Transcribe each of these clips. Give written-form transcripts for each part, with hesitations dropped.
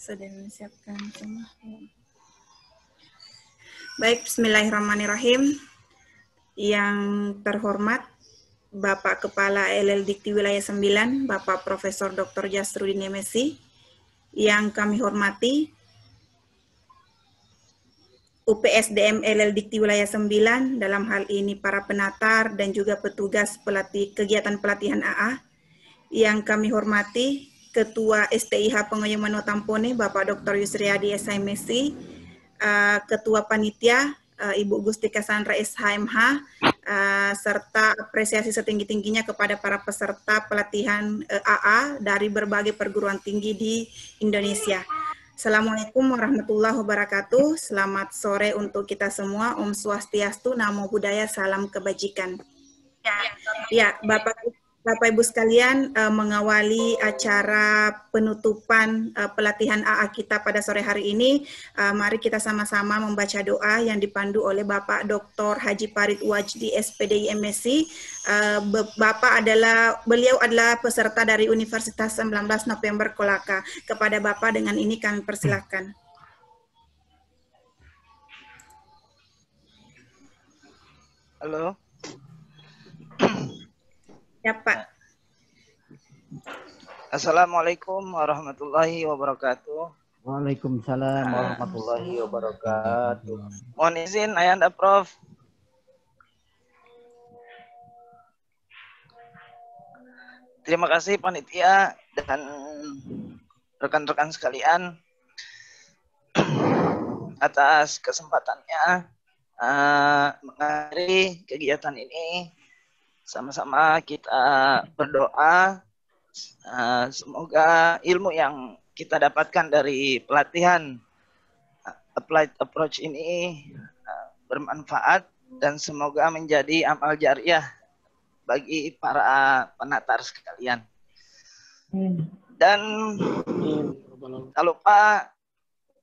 Sudah menyiapkan semua. Baik, bismillahirrahmanirrahim. Yang terhormat Bapak Kepala LL Dikti Wilayah 9, Bapak Profesor Dr. Jasrudin MSc. Yang kami hormati UPSDM LL Dikti Wilayah 9, dalam hal ini para penatar dan juga petugas kegiatan pelatihan AA. Yang kami hormati Ketua STIH Pengayoman Tampone, Bapak Dr. Yusriadi SMSc, Ketua Panitia, Ibu Gusti Cassandra SHMH, serta apresiasi setinggi-tingginya kepada para peserta pelatihan AA dari berbagai perguruan tinggi di Indonesia. Assalamualaikum warahmatullahi wabarakatuh. Selamat sore untuk kita semua. Om Swastiastu, Namo Buddhaya, salam kebajikan. Ya, Bapak Ibu sekalian, mengawali acara penutupan pelatihan AA kita pada sore hari ini, mari kita sama-sama membaca doa yang dipandu oleh Bapak Dr. Haji Farid Wajdi SPDI MSc. Beliau adalah peserta dari Universitas 19 November Kolaka. Kepada Bapak dengan ini kami persilakan. Halo. Ya, Pak. Assalamualaikum warahmatullahi wabarakatuh. Waalaikumsalam warahmatullahi wabarakatuh. Mohon izin Ayanda Prof. Terima kasih panitia dan rekan-rekan sekalian atas kesempatannya menghadiri kegiatan ini. Sama-sama kita berdoa, semoga ilmu yang kita dapatkan dari pelatihan applied approach ini bermanfaat dan semoga menjadi amal jariah bagi para penatar sekalian. Dan tak lupa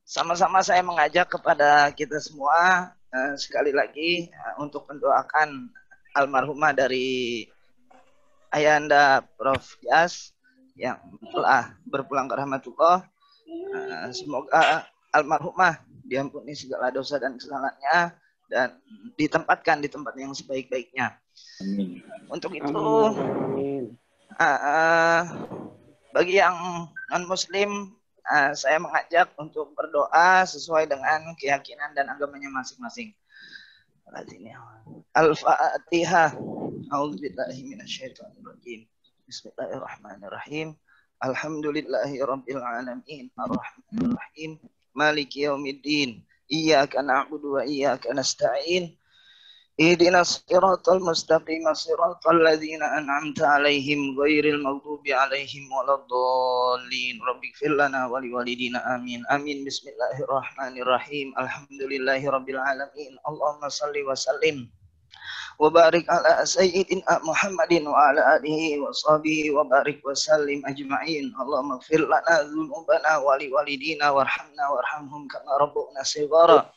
sama-sama saya mengajak kepada kita semua sekali lagi untuk mendoakan almarhumah dari Ayanda Prof. Jas yang telah berpulang ke rahmatullah. Semoga almarhumah diampuni segala dosa dan kesalahannya dan ditempatkan di tempat yang sebaik-baiknya. Untuk itu, bagi yang non-muslim, saya mengajak untuk berdoa sesuai dengan keyakinan dan agamanya masing-masing. Al-Fatihah. A'udzubillahi minasyaitonirrajim. Bismillahirrahmanirrahim. Alhamdulillahirabbil alamin. Arrahmanir rahim. Maliki yaumiddin. Iyyaka na'budu wa iyyaka nasta'in. Ihdinas siratal mustaqim, siratal ladzina an'amta 'alaihim ghairil maghdubi 'alaihim waladdallin. Rabbighfir lana wa liwalidina amin. Amin. Bismillahirrahmanirrahim. Alhamdulillahirabbil alamin. Allahumma shalli wa sallim wa barik ala sayyidina Muhammadin wa ala alihi wa sahbihi wa barik wa sallim ajma'in. Allahumma ighfir lana dzunubana wa liwalidina warhamna warhamhum kama rabbuuna shighara.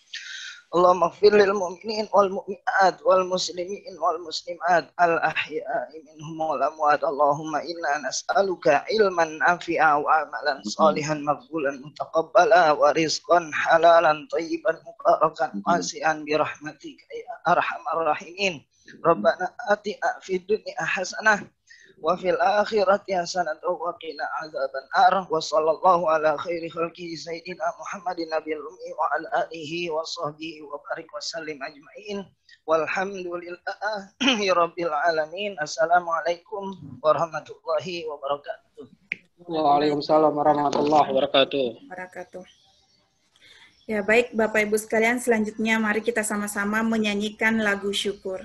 Allahumma ighfir lil mu'minin wal mu'minat wal muslimin wal muslimat al ahya'i minhum wal amwat. Allahumma inna nas'aluka ilman nafi'a wa amalan salihan maqbulan mutaqabbala wa rizqan halalan thayyiban mubarakan wasi'an bi rahmatika ya arhamar rahimin. Rabbana atina fid dunya hasanah wa fil akhirati hasanatan wa qina adzabannar. Wa sallallahu ala khairi khalqi sayyidina Muhammadin nabiyil ummi wa ala alihi wa sahbihi wa barik wa sallim ajmain. Walhamdulillahi rabbil alamin. Assalamualaikum warahmatullahi wabarakatuh. Waalaikumsalam warahmatullahi wabarakatuh. Ya, baik Bapak Ibu sekalian, selanjutnya mari kita sama-sama menyanyikan lagu syukur.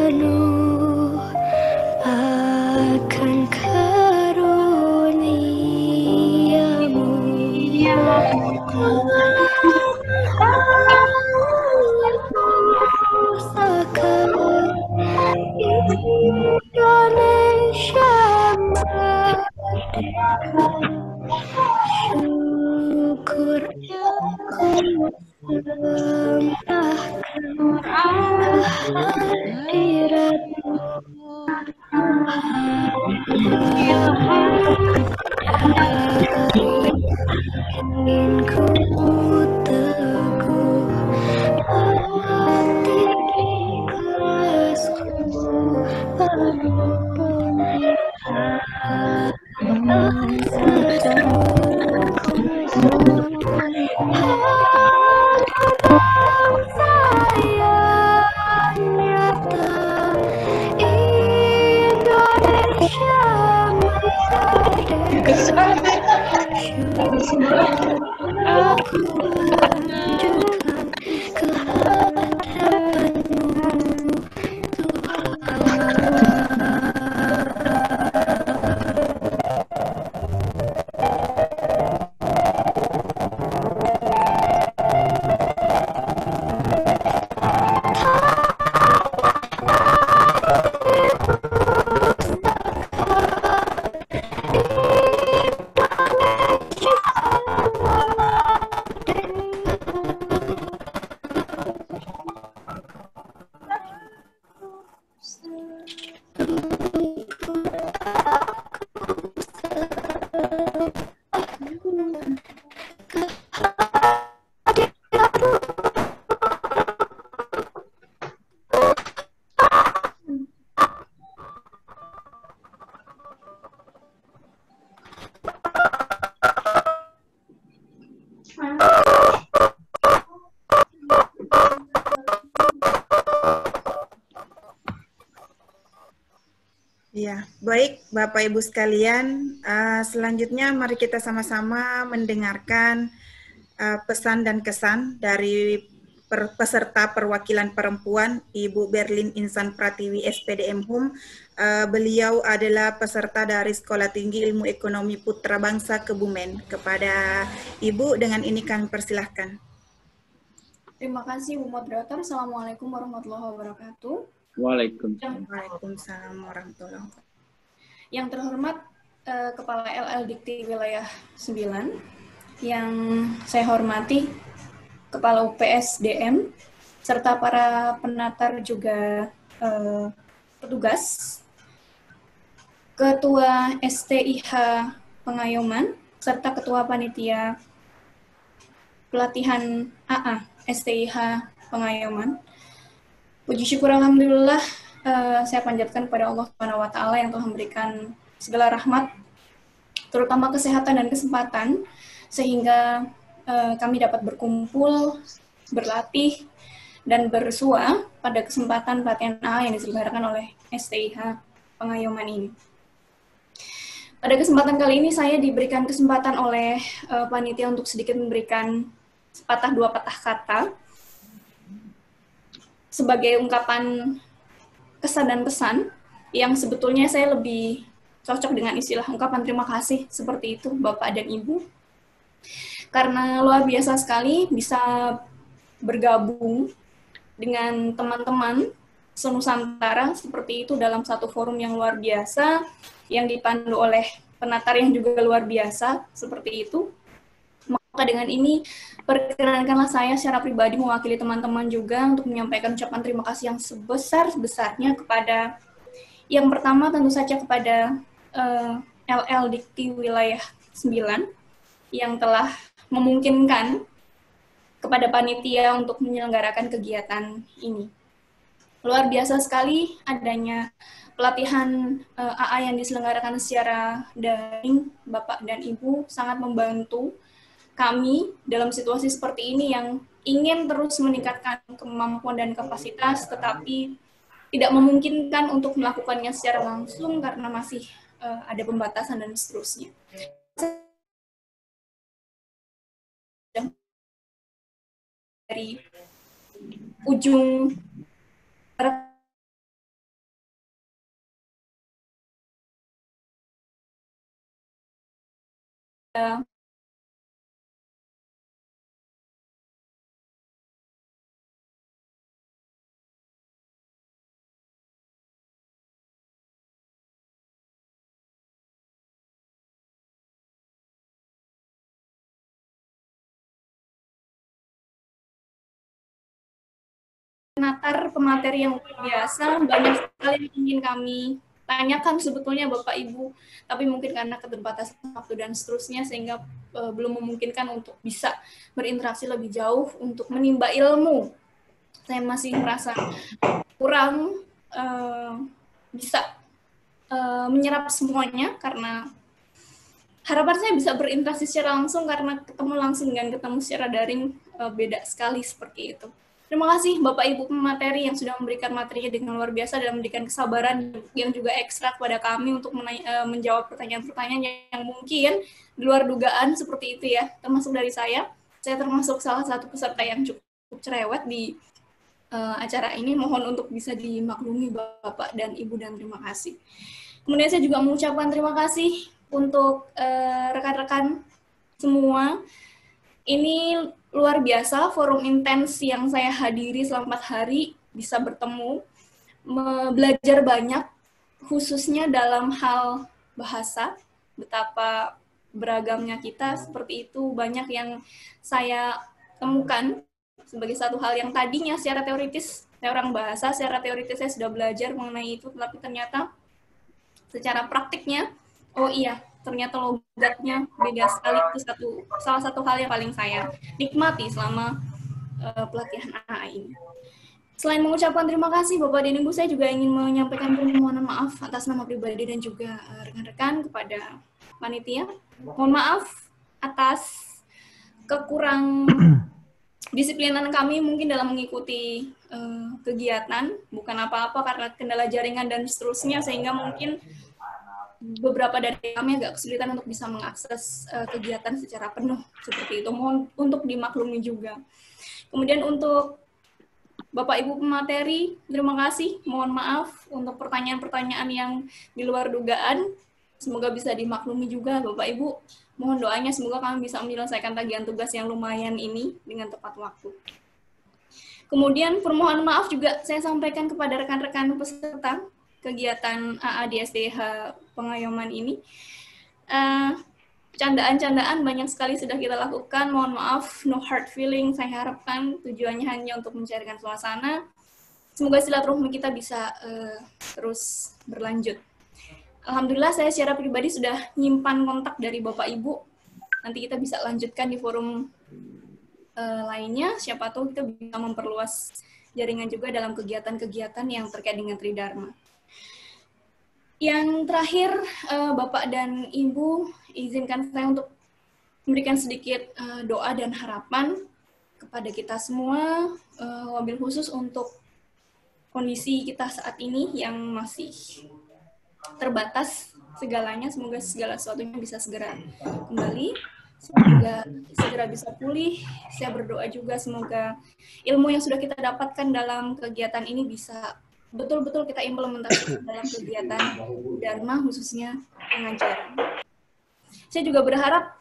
penuh akan karuniamu. Usahakan Indonesia merdeka. Syukur aku persembahkan kehadiratmu. Ingin ku teguh hati ikhlasku penuh pembicaraan sayang nyata Indonesia merdeka. Aku lanjutkan ke hadapanmu Ya, baik Bapak Ibu sekalian, selanjutnya mari kita sama-sama mendengarkan pesan dan kesan dari peserta perwakilan perempuan Ibu Berlin Insan Pratiwi SPDM HUM. Beliau adalah peserta dari Sekolah Tinggi Ilmu Ekonomi Putra Bangsa Kebumen. Kepada Ibu, dengan ini kami persilahkan. Terima kasih Bu Moderator. Assalamualaikum warahmatullahi wabarakatuh. Waalaikumsalam warahmatullahi wabarakatuh. Yang terhormat Kepala LL Dikti Wilayah 9, yang saya hormati Kepala UPSDM, serta para penatar juga petugas, Ketua STIH Pengayoman, serta Ketua Panitia Pelatihan AA STIH Pengayoman. Puji syukur alhamdulillah saya panjatkan kepada Allah Subhanahu wa taala yang telah memberikan segala rahmat, terutama kesehatan dan kesempatan, sehingga kami dapat berkumpul, berlatih, dan bersua pada kesempatan pelatihan AA yang diselenggarakan oleh STIH Pengayoman ini. Pada kesempatan kali ini saya diberikan kesempatan oleh panitia untuk sedikit memberikan sepatah dua patah kata sebagai ungkapan kesan dan pesan yang sebetulnya saya lebih cocok dengan istilah ungkapan terima kasih seperti itu Bapak dan Ibu. Karena luar biasa sekali bisa bergabung dengan teman-teman se-Nusantara seperti itu dalam satu forum yang luar biasa, yang dipandu oleh penatar yang juga luar biasa seperti itu. Maka dengan ini, perkenankanlah saya secara pribadi mewakili teman-teman juga untuk menyampaikan ucapan terima kasih yang sebesar-besarnya kepada, yang pertama tentu saja kepada LL Dikti Wilayah 9 yang telah memungkinkan kepada panitia untuk menyelenggarakan kegiatan ini. Luar biasa sekali adanya pelatihan AA yang diselenggarakan secara daring, Bapak dan Ibu, sangat membantu kami dalam situasi seperti ini yang ingin terus meningkatkan kemampuan dan kapasitas, tetapi tidak memungkinkan untuk melakukannya secara langsung karena masih ada pembatasan dan seterusnya. Dari ujung penatar pemateri yang luar biasa, banyak sekali yang ingin kami tanyakan sebetulnya Bapak Ibu, tapi mungkin karena keterbatasan waktu dan seterusnya sehingga belum memungkinkan untuk bisa berinteraksi lebih jauh untuk menimba ilmu. Saya masih merasa kurang bisa menyerap semuanya karena harapan saya bisa berinteraksi secara langsung karena ketemu langsung dengan ketemu secara daring beda sekali seperti itu. Terima kasih Bapak Ibu pemateri yang sudah memberikan materinya dengan luar biasa dan memberikan kesabaran yang juga ekstra kepada kami untuk menjawab pertanyaan-pertanyaan yang mungkin di luar dugaan seperti itu ya, termasuk dari saya. Saya termasuk salah satu peserta yang cukup cerewet di acara ini. Mohon untuk bisa dimaklumi Bapak dan Ibu dan terima kasih. Kemudian saya juga mengucapkan terima kasih untuk rekan-rekan semua. Ini luar biasa, forum intens yang saya hadiri selama 4 hari, bisa bertemu, belajar banyak, khususnya dalam hal bahasa, betapa beragamnya kita, seperti itu banyak yang saya temukan sebagai satu hal yang tadinya secara teoritis, saya orang bahasa, secara teoritis saya sudah belajar mengenai itu, tapi ternyata secara praktiknya, oh iya, ternyata logatnya beda sekali. Itu salah satu hal yang paling saya nikmati selama pelatihan AA ini. Selain mengucapkan terima kasih Bapak dan Ibu, saya juga ingin menyampaikan permohonan maaf atas nama pribadi dan juga rekan-rekan kepada panitia. Mohon maaf atas kekurang disiplinan kami mungkin dalam mengikuti kegiatan, bukan apa-apa karena kendala jaringan dan seterusnya, sehingga mungkin beberapa dari kami agak kesulitan untuk bisa mengakses kegiatan secara penuh seperti itu. Mohon untuk dimaklumi juga. Kemudian untuk Bapak Ibu pemateri, terima kasih. Mohon maaf untuk pertanyaan-pertanyaan yang di luar dugaan. Semoga bisa dimaklumi juga Bapak Ibu. Mohon doanya semoga kami bisa menyelesaikan tagihan tugas yang lumayan ini dengan tepat waktu. Kemudian permohonan maaf juga saya sampaikan kepada rekan-rekan peserta kegiatan AA di SDH Pengayoman ini. Candaan-candaan banyak sekali sudah kita lakukan, mohon maaf, no hard feeling, saya harapkan tujuannya hanya untuk mencairkan suasana. Semoga silaturahmi kita bisa terus berlanjut. Alhamdulillah saya secara pribadi sudah nyimpan kontak dari Bapak Ibu, nanti kita bisa lanjutkan di forum lainnya, siapa tahu kita bisa memperluas jaringan juga dalam kegiatan-kegiatan yang terkait dengan Tridharma. Yang terakhir, Bapak dan Ibu, izinkan saya untuk memberikan sedikit doa dan harapan kepada kita semua, wabil khusus untuk kondisi kita saat ini yang masih terbatas segalanya. Semoga segala sesuatunya bisa segera kembali, semoga segera bisa pulih. Saya berdoa juga semoga ilmu yang sudah kita dapatkan dalam kegiatan ini bisa betul-betul kita implementasikan dalam kegiatan Dharma, khususnya pengajaran. Saya juga berharap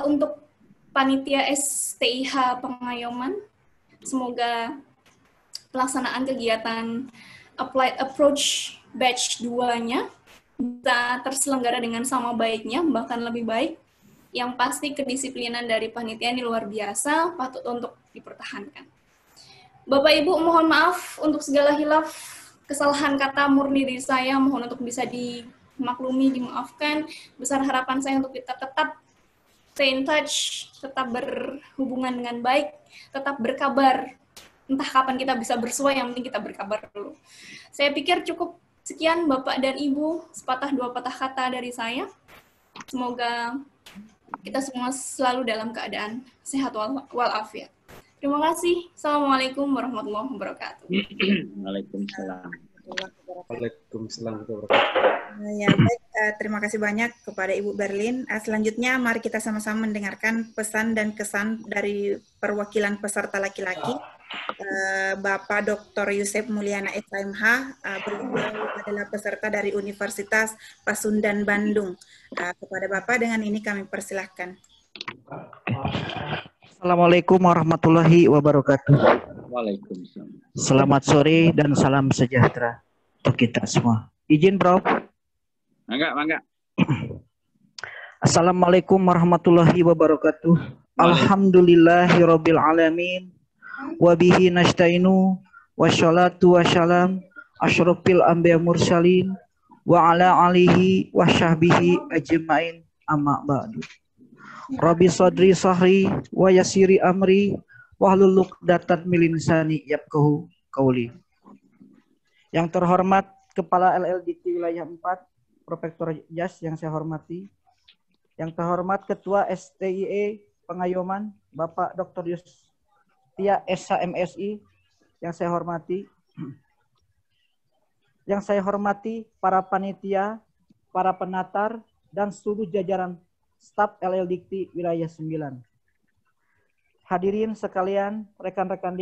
untuk panitia STIH Pengayoman, semoga pelaksanaan kegiatan Applied Approach Batch 2-nya bisa terselenggara dengan sama baiknya, bahkan lebih baik. Yang pasti kedisiplinan dari panitia ini luar biasa, patut untuk dipertahankan. Bapak Ibu, mohon maaf untuk segala hilaf, kesalahan kata murni dari saya, mohon untuk bisa dimaklumi, dimaafkan. Besar harapan saya untuk kita tetap stay in touch, tetap berhubungan dengan baik, tetap berkabar. Entah kapan kita bisa bersua, yang penting kita berkabar dulu. Saya pikir cukup sekian Bapak dan Ibu, sepatah dua patah kata dari saya. Semoga kita semua selalu dalam keadaan sehat walafiat. Terima kasih. Assalamualaikum warahmatullahi wabarakatuh. Waalaikumsalam. Waalaikumsalam warahmatullahi wabarakatuh. Ya, baik. Terima kasih banyak kepada Ibu Berlin. Selanjutnya, mari kita sama-sama mendengarkan pesan dan kesan dari perwakilan peserta laki-laki. Bapak Dr. Yusef Mulyana SMH, beliau adalah peserta dari Universitas Pasundan Bandung. Kepada Bapak dengan ini kami persilahkan. Assalamualaikum warahmatullahi wabarakatuh. Waalaikumsalam. Selamat sore dan salam sejahtera untuk kita semua. Izin, Bro. Mangga. Assalamualaikum warahmatullahi wabarakatuh. Alhamdulillahirabbil alamin. Wa bihi nasta'inu wassalatu wassalam asyrafil anbiya mursalin wa ala alihi wa sahbihi ajmain amma ba'du. Rabbi sadri sahri wa yasiri amri wahlul 'uqdatam min lisani yafqahu qauli. Yang terhormat Kepala LLDT Wilayah 4 Profesor Jas yang saya hormati. Yang terhormat Ketua STIE Pengayoman Bapak Dr. Yustia SHMSI yang saya hormati. Yang saya hormati para panitia, para penatar, dan seluruh jajaran staf LLDT Wilayah 9. Hadirin sekalian, rekan-rekan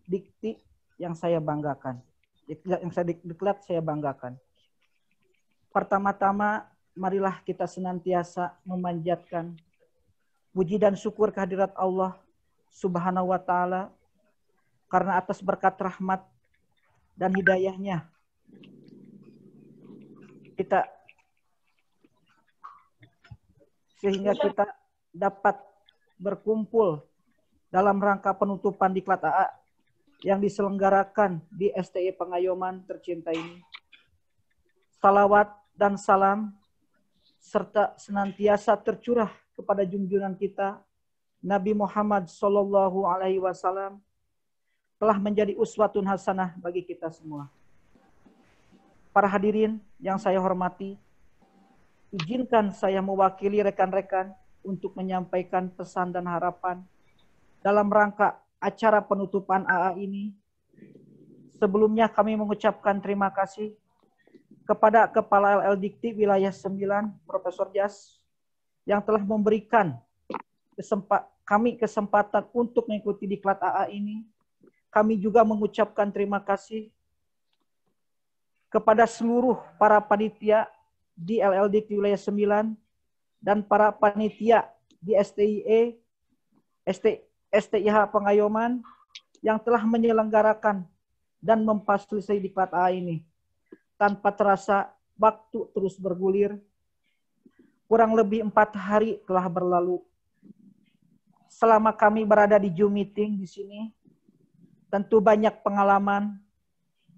Dikti yang saya banggakan. Yang saya diklat saya banggakan. Pertama-tama, marilah kita senantiasa memanjatkan puji dan syukur kehadirat Allah Subhanahu wa Ta'ala karena atas berkat rahmat dan hidayahnya sehingga kita dapat berkumpul dalam rangka penutupan diklat AA yang diselenggarakan di STI Pengayoman tercinta ini. Salawat dan salam serta senantiasa tercurah kepada junjungan kita Nabi Muhammad Sallallahu Alaihi Wasallam telah menjadi uswatun hasanah bagi kita semua. Para hadirin yang saya hormati, izinkan saya mewakili rekan-rekan untuk menyampaikan pesan dan harapan dalam rangka acara penutupan AA ini. Sebelumnya kami mengucapkan terima kasih kepada Kepala LLDT Wilayah 9, Profesor Jas, yang telah memberikan kami kesempatan untuk mengikuti diklat AA ini. Kami juga mengucapkan terima kasih kepada seluruh para panitia di LLDT Wilayah 9 dan para panitia di STIH Pengayoman yang telah menyelenggarakan dan memfasilitasi diklat AA ini. Tanpa terasa, waktu terus bergulir. Kurang lebih 4 hari telah berlalu. Selama kami berada di Zoom meeting di sini, tentu banyak pengalaman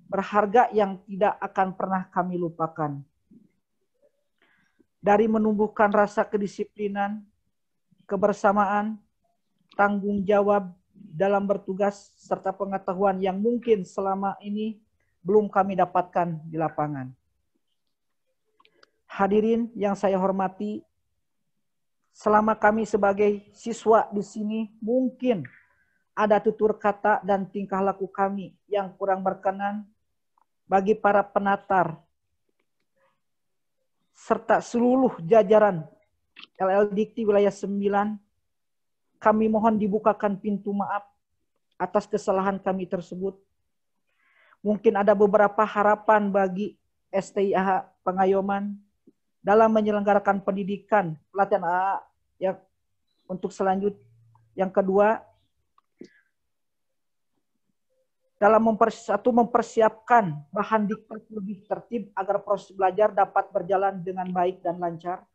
berharga yang tidak akan pernah kami lupakan. Dari menumbuhkan rasa kedisiplinan, kebersamaan, tanggung jawab dalam bertugas, serta pengetahuan yang mungkin selama ini belum kami dapatkan di lapangan. Hadirin yang saya hormati, selama kami sebagai siswa di sini mungkin ada tutur kata dan tingkah laku kami yang kurang berkenan bagi para penatar serta seluruh jajaran LLDT Wilayah 9. Kami mohon dibukakan pintu maaf atas kesalahan kami tersebut. Mungkin ada beberapa harapan bagi STIH Pengayoman dalam menyelenggarakan pendidikan pelatihan AA yang untuk selanjutnya. Yang kedua, dalam mempersiapkan bahan diklat lebih tertib agar proses belajar dapat berjalan dengan baik dan lancar.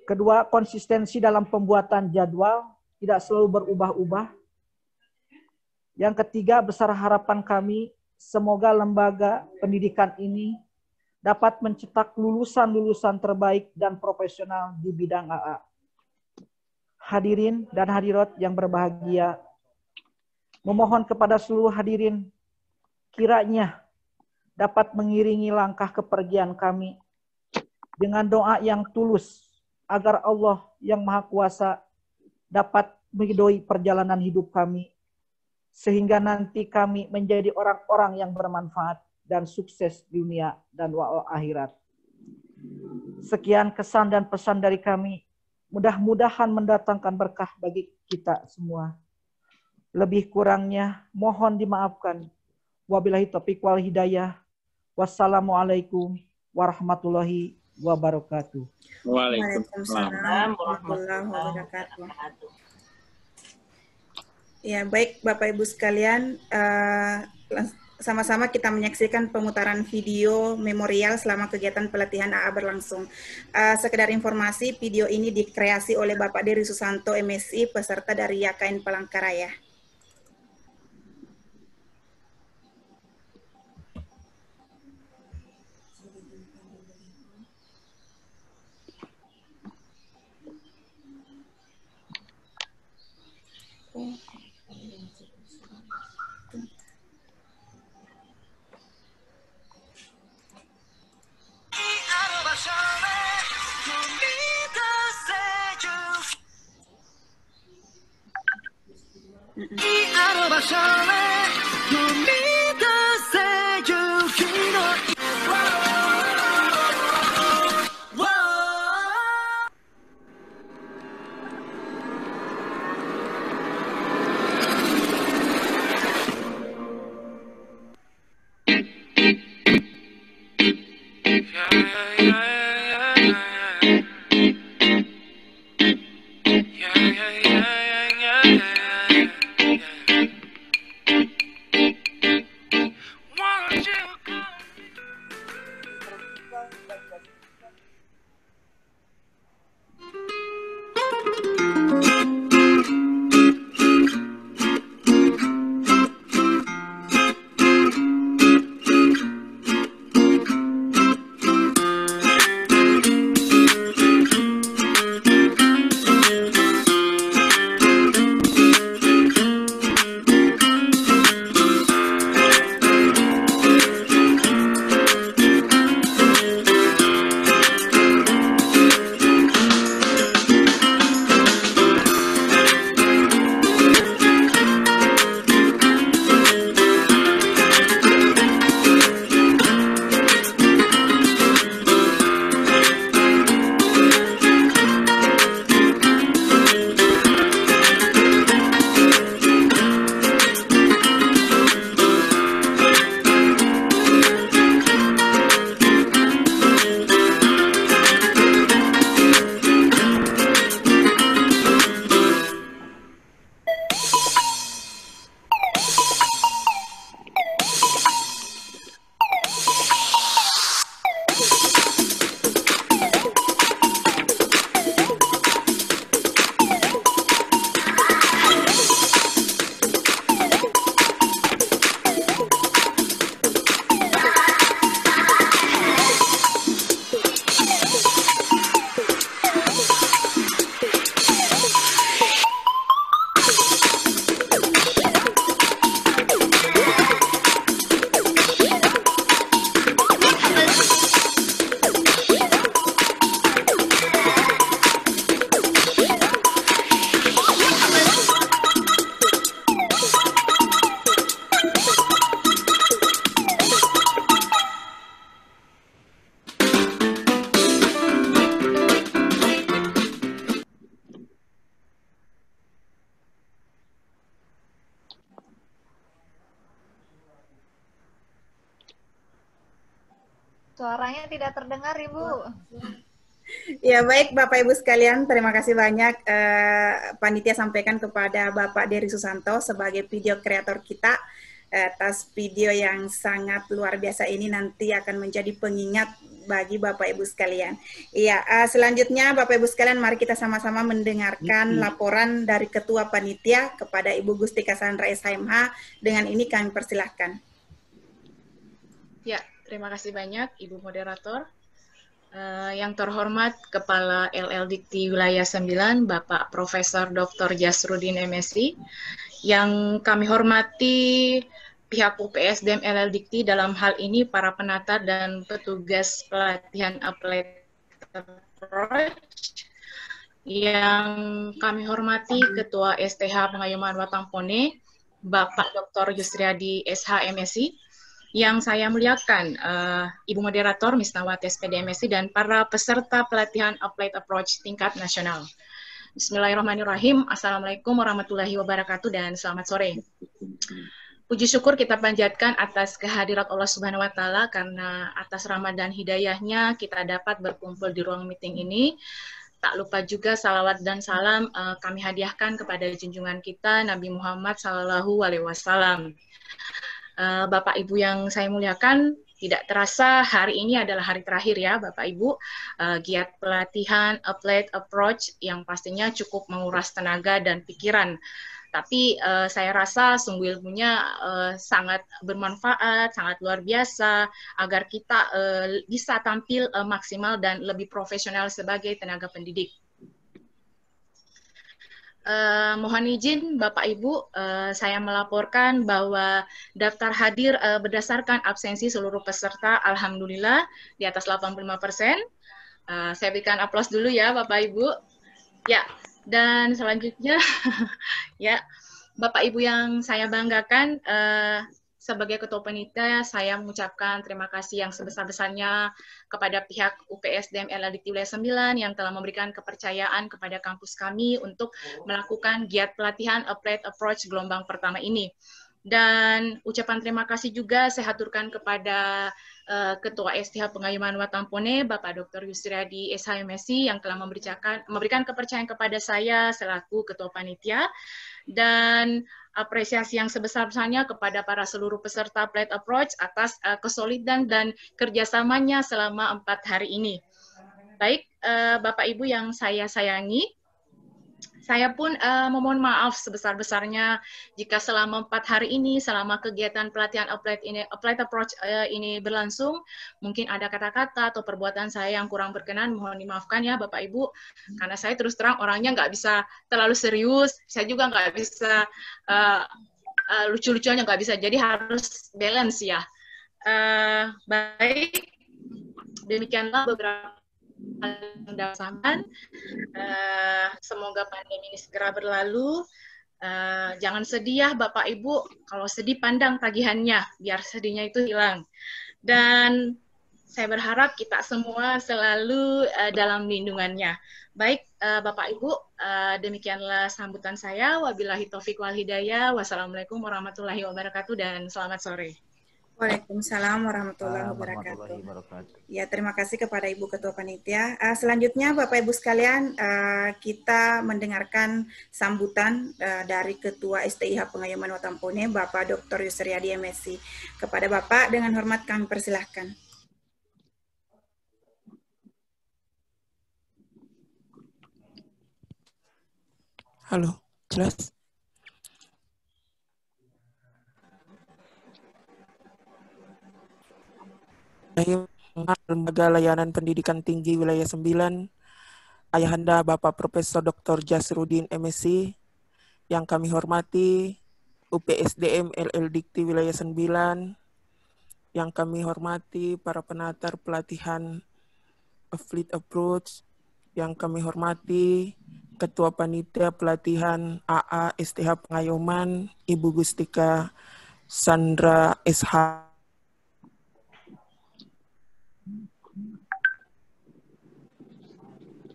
Kedua, konsistensi dalam pembuatan jadwal tidak selalu berubah-ubah. Yang ketiga, besar harapan kami semoga lembaga pendidikan ini dapat mencetak lulusan-lulusan terbaik dan profesional di bidang AA. Hadirin dan hadirat yang berbahagia, memohon kepada seluruh hadirin kiranya dapat mengiringi langkah kepergian kami dengan doa yang tulus agar Allah yang Maha Kuasa dapat meridhoi perjalanan hidup kami sehingga nanti kami menjadi orang-orang yang bermanfaat dan sukses di dunia dan akhirat. Sekian kesan dan pesan dari kami. Mudah-mudahan mendatangkan berkah bagi kita semua. Lebih kurangnya mohon dimaafkan. Wabillahi taufiq wal hidayah. Wassalamualaikum warahmatullahi wabarakatuh. Waalaikumsalam warahmatullahi wabarakatuh. Ya, baik Bapak Ibu sekalian, sama-sama kita menyaksikan pemutaran video memorial selama kegiatan pelatihan AA berlangsung. Sekedar informasi, video ini dikreasi oleh Bapak Dery Susanto, MSI, peserta dari YKN Palangkaraya. Suaranya tidak terdengar, Ibu. Ya, baik Bapak Ibu sekalian, terima kasih banyak panitia sampaikan kepada Bapak Dery Susanto sebagai video kreator kita atas video yang sangat luar biasa ini, nanti akan menjadi pengingat bagi Bapak Ibu sekalian. Iya, selanjutnya Bapak Ibu sekalian, mari kita sama-sama mendengarkan laporan dari Ketua Panitia kepada Ibu Gusti Cassandra SHMH. Dengan ini kami persilahkan. Ya, terima kasih banyak Ibu Moderator. Yang terhormat Kepala LL Dikti Wilayah 9, Bapak Profesor Dr. Jasrudin MSI, yang kami hormati pihak UPSDM LL Dikti, dalam hal ini para penata dan petugas pelatihan Applied Approach, yang kami hormati Ketua STH Pengayoman Watampone, Bapak Dr. Yusriadi SH MSI, yang saya muliakan Ibu Moderator Misnawati SPD MSI dan para peserta pelatihan Applied Approach tingkat nasional. Bismillahirrahmanirrahim. Assalamualaikum warahmatullahi wabarakatuh dan selamat sore. Puji syukur kita panjatkan atas kehadirat Allah Subhanahu wa Ta'ala, karena atas rahmat dan hidayahnya kita dapat berkumpul di ruang meeting ini. Tak lupa juga salawat dan salam kami hadiahkan kepada junjungan kita Nabi Muhammad SAW. Bapak Ibu yang saya muliakan, tidak terasa hari ini adalah hari terakhir ya Bapak Ibu, giat pelatihan Applied Approach yang pastinya cukup menguras tenaga dan pikiran. Tapi saya rasa sungguh ilmunya sangat bermanfaat, sangat luar biasa, agar kita bisa tampil maksimal dan lebih profesional sebagai tenaga pendidik. Mohon izin Bapak Ibu, saya melaporkan bahwa daftar hadir berdasarkan absensi seluruh peserta, alhamdulillah di atas 85%. Saya berikan aplaus dulu ya Bapak Ibu. Ya. Dan selanjutnya, ya, Bapak Ibu yang saya banggakan, sebagai Ketua Panitia, saya mengucapkan terima kasih yang sebesar-besarnya kepada pihak UPSDM LLDikti Wilayah 9 yang telah memberikan kepercayaan kepada kampus kami untuk melakukan giat pelatihan Applied Approach gelombang pertama ini. Dan ucapan terima kasih juga saya haturkan kepada Ketua STH Pengayuman Watampone, Bapak Dr. Yusriadi SHMSI yang telah memberikan kepercayaan kepada saya selaku Ketua Panitia, dan apresiasi yang sebesar-besarnya kepada para seluruh peserta Applied Approach atas kesolidan dan kerjasamanya selama 4 hari ini. Baik, Bapak Ibu yang saya sayangi, saya pun memohon maaf sebesar-besarnya jika selama 4 hari ini, selama kegiatan pelatihan Applied Approach ini berlangsung, mungkin ada kata-kata atau perbuatan saya yang kurang berkenan, mohon dimaafkan ya Bapak Ibu, karena saya terus terang orangnya nggak bisa terlalu serius, saya juga nggak bisa lucu-lucuannya nggak bisa, jadi harus balance ya. Baik, demikianlah beberapa pendapatan. Semoga pandemi ini segera berlalu. Jangan sedih ya Bapak Ibu, kalau sedih pandang tagihannya, biar sedihnya itu hilang. Dan saya berharap kita semua selalu dalam lindungannya. Baik Bapak Ibu, demikianlah sambutan saya. Wabillahi taufiq wal hidayah. Wassalamualaikum warahmatullahi wabarakatuh dan selamat sore. Waalaikumsalam warahmatullahi wabarakatuh. Ya, terima kasih kepada Ibu Ketua Panitia. Selanjutnya, Bapak Ibu sekalian, kita mendengarkan sambutan dari Ketua STIH Pengayuman Watampone, Bapak Dr. Yusriadi MSc. Kepada Bapak, dengan hormat kami persilahkan. Halo, jelas? Lembaga Layanan Pendidikan Tinggi Wilayah 9, Ayahanda Bapak Profesor Dr. Jasrudin MSc, yang kami hormati UPSDM LLDikti Wilayah 9, yang kami hormati para penatar pelatihan Applied Approach, yang kami hormati Ketua Panitia Pelatihan AA STH Pengayuman, Ibu Gustika Sandra SH,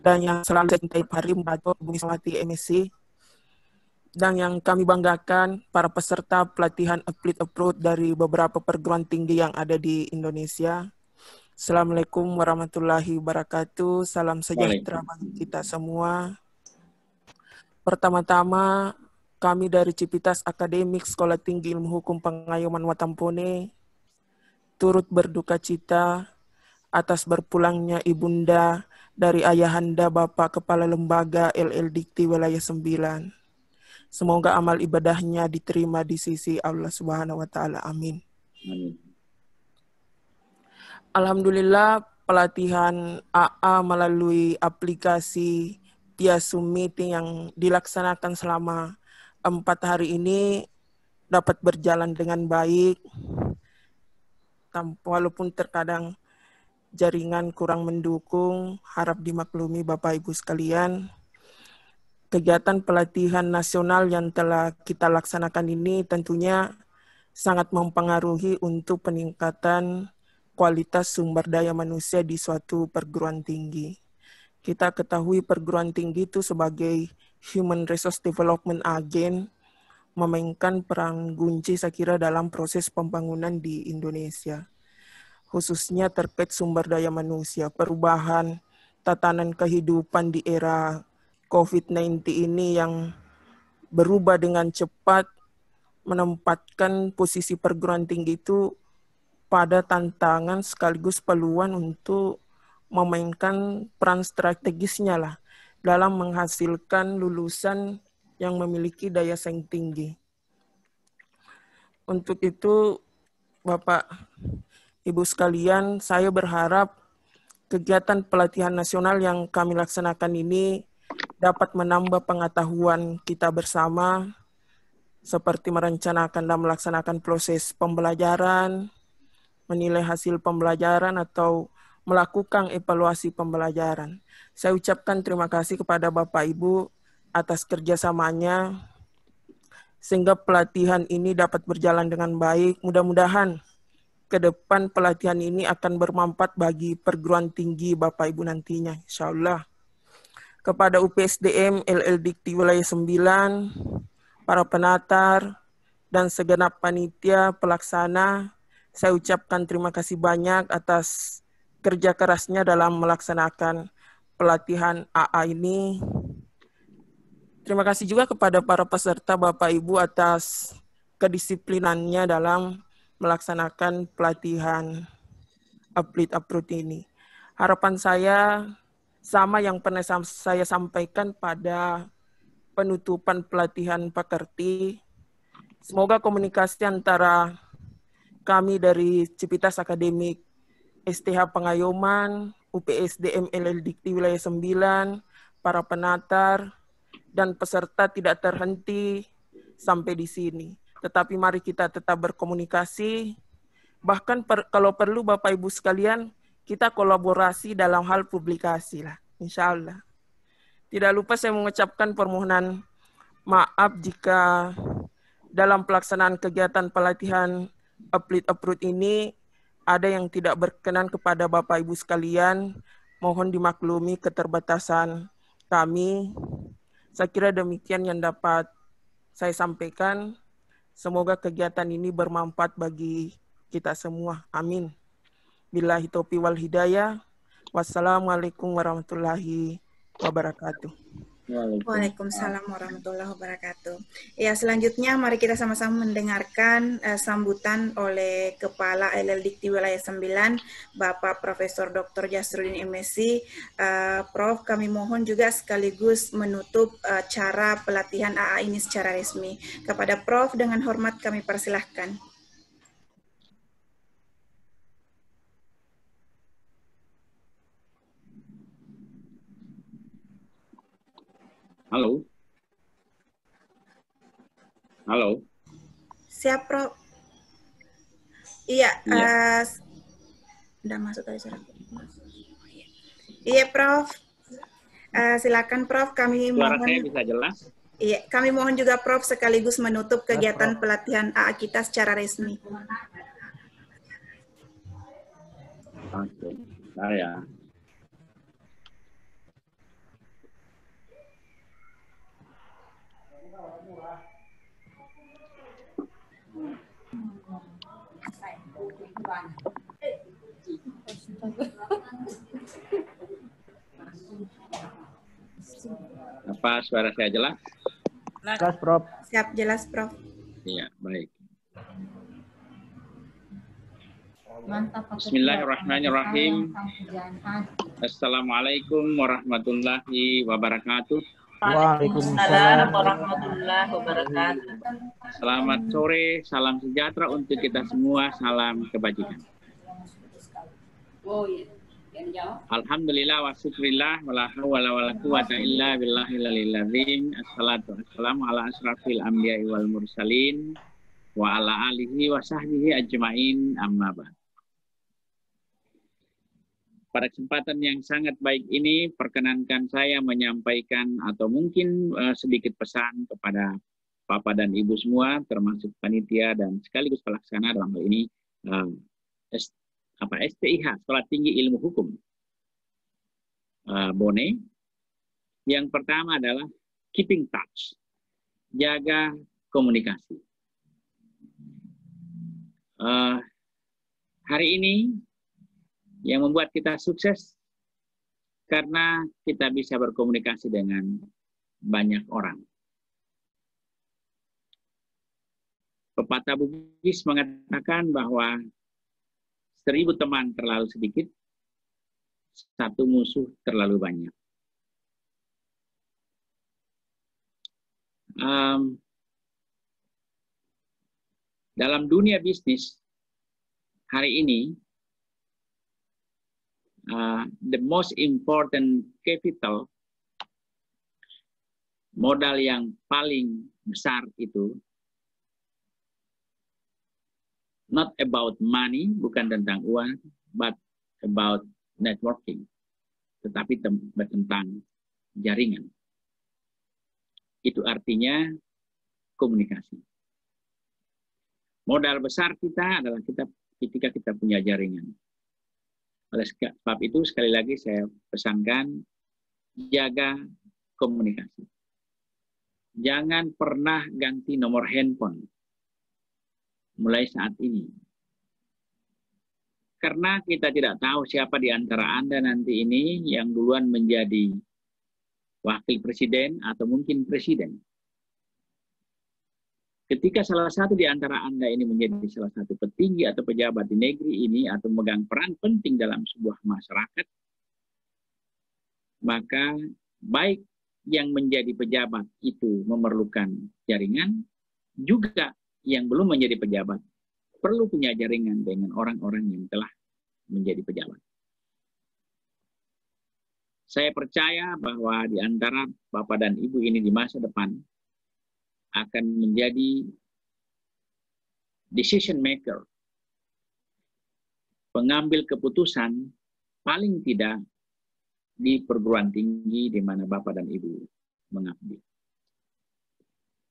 dan yang selalu cintai hari membantu Bumi Samati MSc, dan yang kami banggakan para peserta pelatihan Applied Approach dari beberapa perguruan tinggi yang ada di Indonesia. Assalamualaikum warahmatullahi wabarakatuh. Salam sejahtera bagi kita semua. Pertama-tama, kami dari Civitas Akademik Sekolah Tinggi Ilmu Hukum Pengayuman Watampone turut berduka cita atas berpulangnya Ibunda dari Ayahanda Bapak Kepala Lembaga LLDikti Wilayah 9. Semoga amal ibadahnya diterima di sisi Allah Subhanahu wa Ta'ala. Amin. Alhamdulillah, pelatihan AA melalui aplikasi via Zoom Meeting yang dilaksanakan selama 4 hari ini dapat berjalan dengan baik, walaupun terkadang jaringan kurang mendukung, harap dimaklumi Bapak Ibu sekalian. Kegiatan pelatihan nasional yang telah kita laksanakan ini tentunya sangat mempengaruhi untuk peningkatan kualitas sumber daya manusia di suatu perguruan tinggi. kita ketahui perguruan tinggi itu sebagai Human Resource Development Agent memainkan peran kunci saya kira dalam proses pembangunan di Indonesia. Khususnya terkait sumber daya manusia, perubahan tatanan kehidupan di era COVID-19 ini yang berubah dengan cepat, menempatkan posisi perguruan tinggi itu pada tantangan sekaligus peluang untuk memainkan peran strategisnya lah dalam menghasilkan lulusan yang memiliki daya saing tinggi. Untuk itu, Bapak, Ibu sekalian, saya berharap kegiatan pelatihan nasional yang kami laksanakan ini dapat menambah pengetahuan kita bersama, seperti merencanakan dan melaksanakan proses pembelajaran, menilai hasil pembelajaran, atau melakukan evaluasi pembelajaran. Saya ucapkan terima kasih kepada Bapak Ibu atas kerjasamanya, sehingga pelatihan ini dapat berjalan dengan baik. Mudah-mudahan ke depan pelatihan ini akan bermanfaat bagi perguruan tinggi Bapak Ibu nantinya, insya Allah. Kepada UPSDM LL Dikti Wilayah 9, para penatar, dan segenap panitia pelaksana, saya ucapkan terima kasih banyak atas kerja kerasnya dalam melaksanakan pelatihan AA ini. Terima kasih juga kepada para peserta Bapak Ibu atas kedisiplinannya dalam melaksanakan pelatihan upload ini. Harapan saya sama yang pernah saya sampaikan pada penutupan pelatihan Pakerti. Semoga komunikasi antara kami dari Cipitas Akademik STH Pengayoman, UPSDM LL Dikti Wilayah 9, para penatar, dan peserta tidak terhenti sampai di sini. Tetapi mari kita tetap berkomunikasi, bahkan kalau perlu Bapak Ibu sekalian, kita kolaborasi dalam hal publikasi lah, insya Allah. Tidak lupa saya mengucapkan permohonan maaf jika dalam pelaksanaan kegiatan pelatihan upload ini ada yang tidak berkenan kepada Bapak Ibu sekalian. Mohon dimaklumi keterbatasan kami. Saya kira demikian yang dapat saya sampaikan. Semoga kegiatan ini bermanfaat bagi kita semua. Amin. Billahi taufiq wal hidayah. Wassalamualaikum warahmatullahi wabarakatuh. Waalaikumsalam warahmatullahi wabarakatuh. Ya, selanjutnya mari kita sama-sama mendengarkan sambutan oleh Kepala LL Dikti Wilayah 9, Bapak Profesor Dr. Jasrudin MSc. Prof, kami mohon juga sekaligus menutup cara pelatihan AA ini secara resmi. Kepada Prof, dengan hormat kami persilahkan. Halo. Halo. Siap, Prof. Iya, udah masuk tadi suara. Iya, Prof. Silakan, Prof. Kami Suara mohon. Saya bisa jelas? Iya, kami mohon juga, Prof, sekaligus menutup kegiatan pelatihan AA kita secara resmi. Oke, saya. Apa suara saya jelas? Jelas, Prof. Siap, jelas, Prof. Iya, baik. Mantap. Bismillahirrahmanirrahim. Assalamualaikum warahmatullahi wabarakatuh. Waalaikumsalam warahmatullahi wabarakatuh. Selamat sore, salam sejahtera untuk kita semua, salam kebajikan. Alhamdulillah wa syukrillah wala hawla wala quwata illa billahil aliyil azim. Assalatu wassalamu ala asrafil anbiya'i wal mursalin wa ala alihi wa sahbihi ajmain, amma ba'd. Pada kesempatan yang sangat baik ini, perkenankan saya menyampaikan atau mungkin sedikit pesan kepada Bapak dan Ibu semua, termasuk panitia dan sekaligus pelaksana dalam hal ini STIH, Sekolah Tinggi Ilmu Hukum. Bone. Yang pertama adalah keeping touch, jaga komunikasi. Hari ini yang membuat kita sukses karena kita bisa berkomunikasi dengan banyak orang. Pepatah Bugis mengatakan bahwa 1000 teman terlalu sedikit, 1 musuh terlalu banyak. Dalam dunia bisnis hari ini, the most important capital, modal yang paling besar itu not about money, bukan tentang uang, but about networking, tetapi tentang jaringan. Itu artinya komunikasi. Modal besar kita adalah ketika kita punya jaringan. Oleh sebab itu, sekali lagi saya pesankan, jaga komunikasi. Jangan pernah ganti nomor handphone mulai saat ini. Karena kita tidak tahu siapa di antara Anda nanti ini yang duluan menjadi wakil presiden atau mungkin presiden. Ketika salah satu di antara Anda ini menjadi salah satu petinggi atau pejabat di negeri ini atau memegang peran penting dalam sebuah masyarakat, maka baik yang menjadi pejabat itu memerlukan jaringan, juga yang belum menjadi pejabat perlu punya jaringan dengan orang-orang yang telah menjadi pejabat. Saya percaya bahwa di antara Bapak dan Ibu ini di masa depan akan menjadi decision maker, pengambil keputusan paling tidak di perguruan tinggi di mana Bapak dan Ibu mengabdi.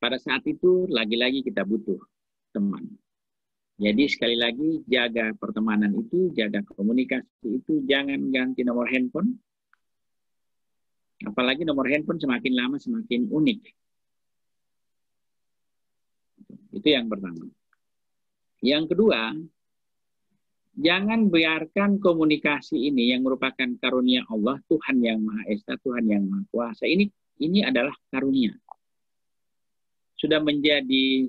Pada saat itu, lagi-lagi kita butuh teman. Jadi sekali lagi, jaga pertemanan itu, jaga komunikasi itu, jangan ganti nomor handphone. Apalagi nomor handphone semakin lama semakin unik. Itu yang pertama. Yang kedua, jangan biarkan komunikasi ini yang merupakan karunia Allah, Tuhan yang Maha Esa, Tuhan yang Maha Kuasa. Ini adalah karunia. Sudah menjadi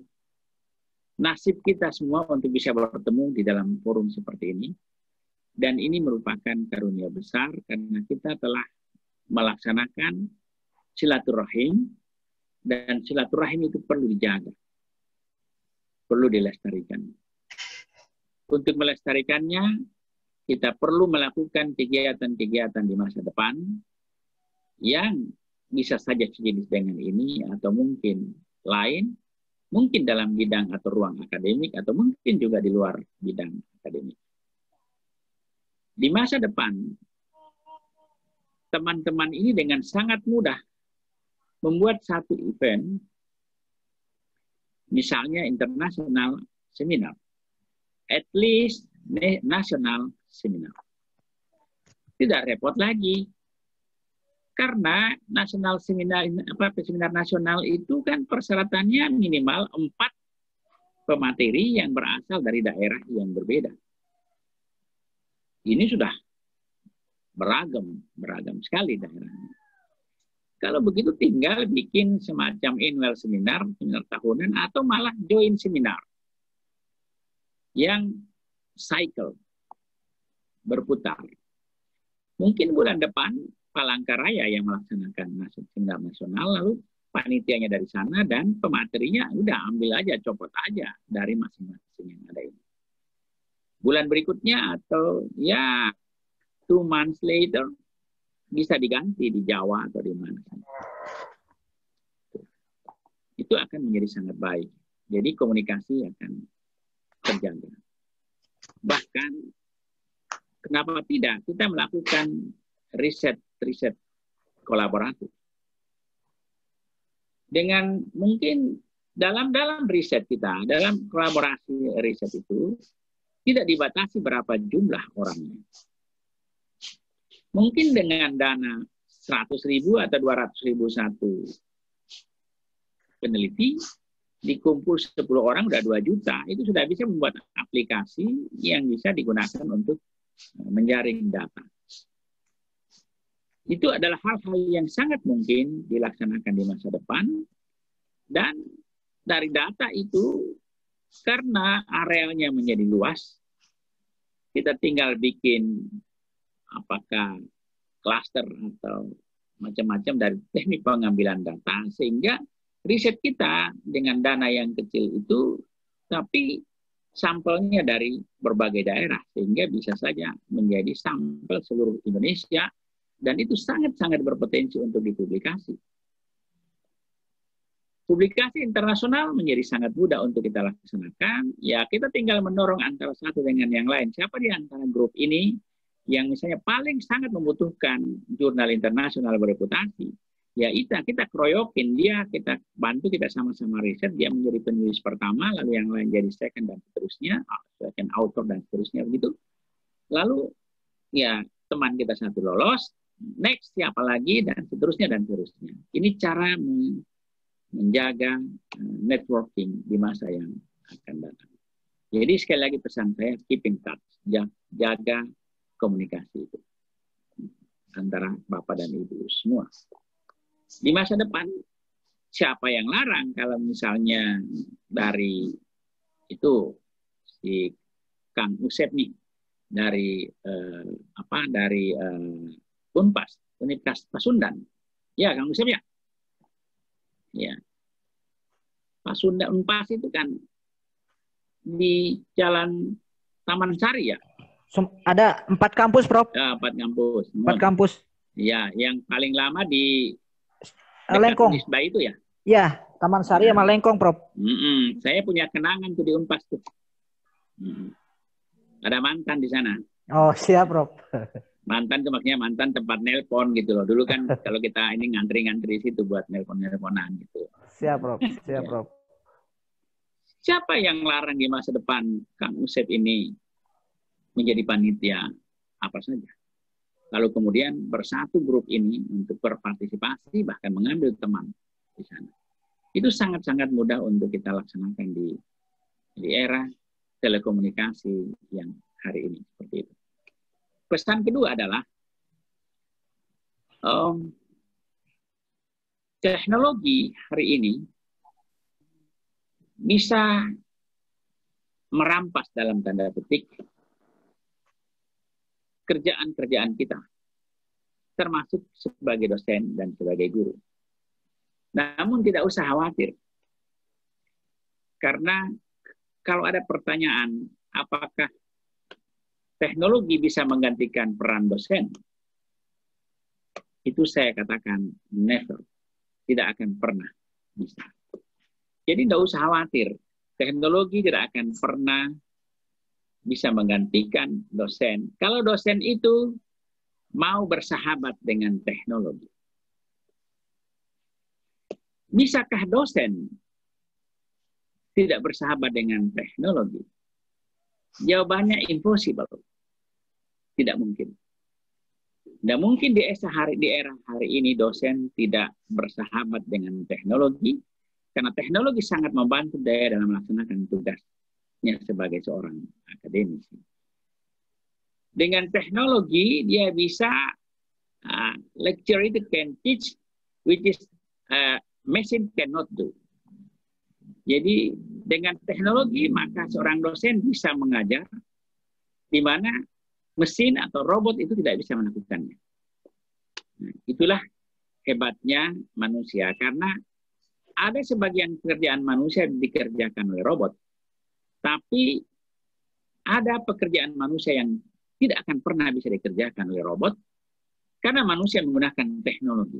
nasib kita semua untuk bisa bertemu di dalam forum seperti ini. Dan ini merupakan karunia besar karena kita telah melaksanakan silaturahim, dan silaturahim itu perlu dijaga, perlu dilestarikan. Untuk melestarikannya, kita perlu melakukan kegiatan-kegiatan di masa depan yang bisa saja sejenis dengan ini atau mungkin lain, mungkin dalam bidang atau ruang akademik, atau mungkin juga di luar bidang akademik. Di masa depan, teman-teman ini dengan sangat mudah membuat satu event, misalnya international seminar, at least national seminar. Tidak repot lagi. Karena nasional seminar nasional itu kan persyaratannya minimal 4 pemateri yang berasal dari daerah yang berbeda. Ini sudah beragam sekali daerahnya. Kalau begitu tinggal bikin semacam annual seminar tahunan, atau malah join seminar yang cycle, berputar. Mungkin bulan depan Palangkaraya yang melaksanakan seminar nasional, lalu panitianya dari sana dan pematerinya udah ambil aja, copot aja dari masing-masing yang ada ini. Bulan berikutnya atau ya 2 months later bisa diganti di Jawa atau di mana. Itu akan menjadi sangat baik. Jadi komunikasi akan terjaga. Bahkan kenapa tidak kita melakukan riset kolaboratif. Dengan mungkin dalam riset kita, dalam kolaborasi riset itu tidak dibatasi berapa jumlah orangnya. Mungkin dengan dana 100.000 atau 200.000 satu peneliti, dikumpul 10 orang udah 2 juta, itu sudah bisa membuat aplikasi yang bisa digunakan untuk menjaring data. Itu adalah hal-hal yang sangat mungkin dilaksanakan di masa depan, dan dari data itu, karena arealnya menjadi luas, kita tinggal bikin apakah klaster atau macam-macam dari teknik pengambilan data, sehingga riset kita dengan dana yang kecil itu, tapi sampelnya dari berbagai daerah, sehingga bisa saja menjadi sampel seluruh Indonesia, dan itu sangat-sangat berpotensi untuk dipublikasi. Publikasi internasional menjadi sangat mudah untuk kita laksanakan. Ya, kita tinggal mendorong antara satu dengan yang lain. Siapa di antara grup ini yang misalnya paling sangat membutuhkan jurnal internasional berreputasi? Ya, kita keroyokin dia, kita bantu, kita sama-sama riset, dia menjadi penulis pertama, lalu yang lain jadi second dan seterusnya, second author dan seterusnya begitu. Lalu ya teman kita satu lolos, next siapa lagi, dan seterusnya dan seterusnya. Ini cara menjaga networking di masa yang akan datang. Jadi sekali lagi pesan saya, keep in touch, jaga komunikasi itu antara Bapak dan Ibu semua. Di masa depan, siapa yang larang kalau misalnya dari itu si Kang Usep nih, dari Unpas, Universitas Pasundan. Ya, Kang Usep ya. Ya. Pasundan Unpas itu kan di Jalan Taman Sari ya. Ada 4 kampus, Prof. Ya, 4 kampus. 4 kampus. Ya, yang paling lama di Lengkong. Unisba itu ya. Ya, Taman Sari sama Lengkong, Prof. Saya punya kenangan tuh di Unpas tuh. Ada mantan di sana. Oh, siap, Prof. Mantan itu maksudnya mantan tempat nelpon gitu loh. Dulu kan kalau kita ini ngantri-ngantri situ buat nelpon-nelponan gitu. Siap, Prof. Siap, Prof. Siapa yang larang di masa depan Kang Usep ini menjadi panitia apa saja? Lalu kemudian bersatu grup ini untuk berpartisipasi, bahkan mengambil teman di sana. Itu sangat-sangat mudah untuk kita laksanakan di era telekomunikasi yang hari ini seperti itu. Pesan kedua adalah teknologi hari ini bisa merampas dalam tanda petik kerjaan-kerjaan kita, termasuk sebagai dosen dan sebagai guru. Namun tidak usah khawatir, karena kalau ada pertanyaan apakah teknologi bisa menggantikan peran dosen, itu saya katakan never, tidak akan pernah bisa. Jadi tidak usah khawatir, teknologi tidak akan pernah bisa menggantikan dosen. Kalau dosen itu mau bersahabat dengan teknologi. Bisakah dosen tidak bersahabat dengan teknologi? Jawabannya impossible. Tidak mungkin. Tidak mungkin di era hari ini dosen tidak bersahabat dengan teknologi, karena teknologi sangat membantu dia dalam melaksanakan tugasnya sebagai seorang akademisi. Dengan teknologi dia bisa lecture itu can teach, which is machine cannot do. Jadi dengan teknologi maka seorang dosen bisa mengajar di mana mesin atau robot itu tidak bisa melakukannya. Nah, itulah hebatnya manusia, karena ada sebagian pekerjaan manusia dikerjakan oleh robot, tapi ada pekerjaan manusia yang tidak akan pernah bisa dikerjakan oleh robot karena manusia menggunakan teknologi.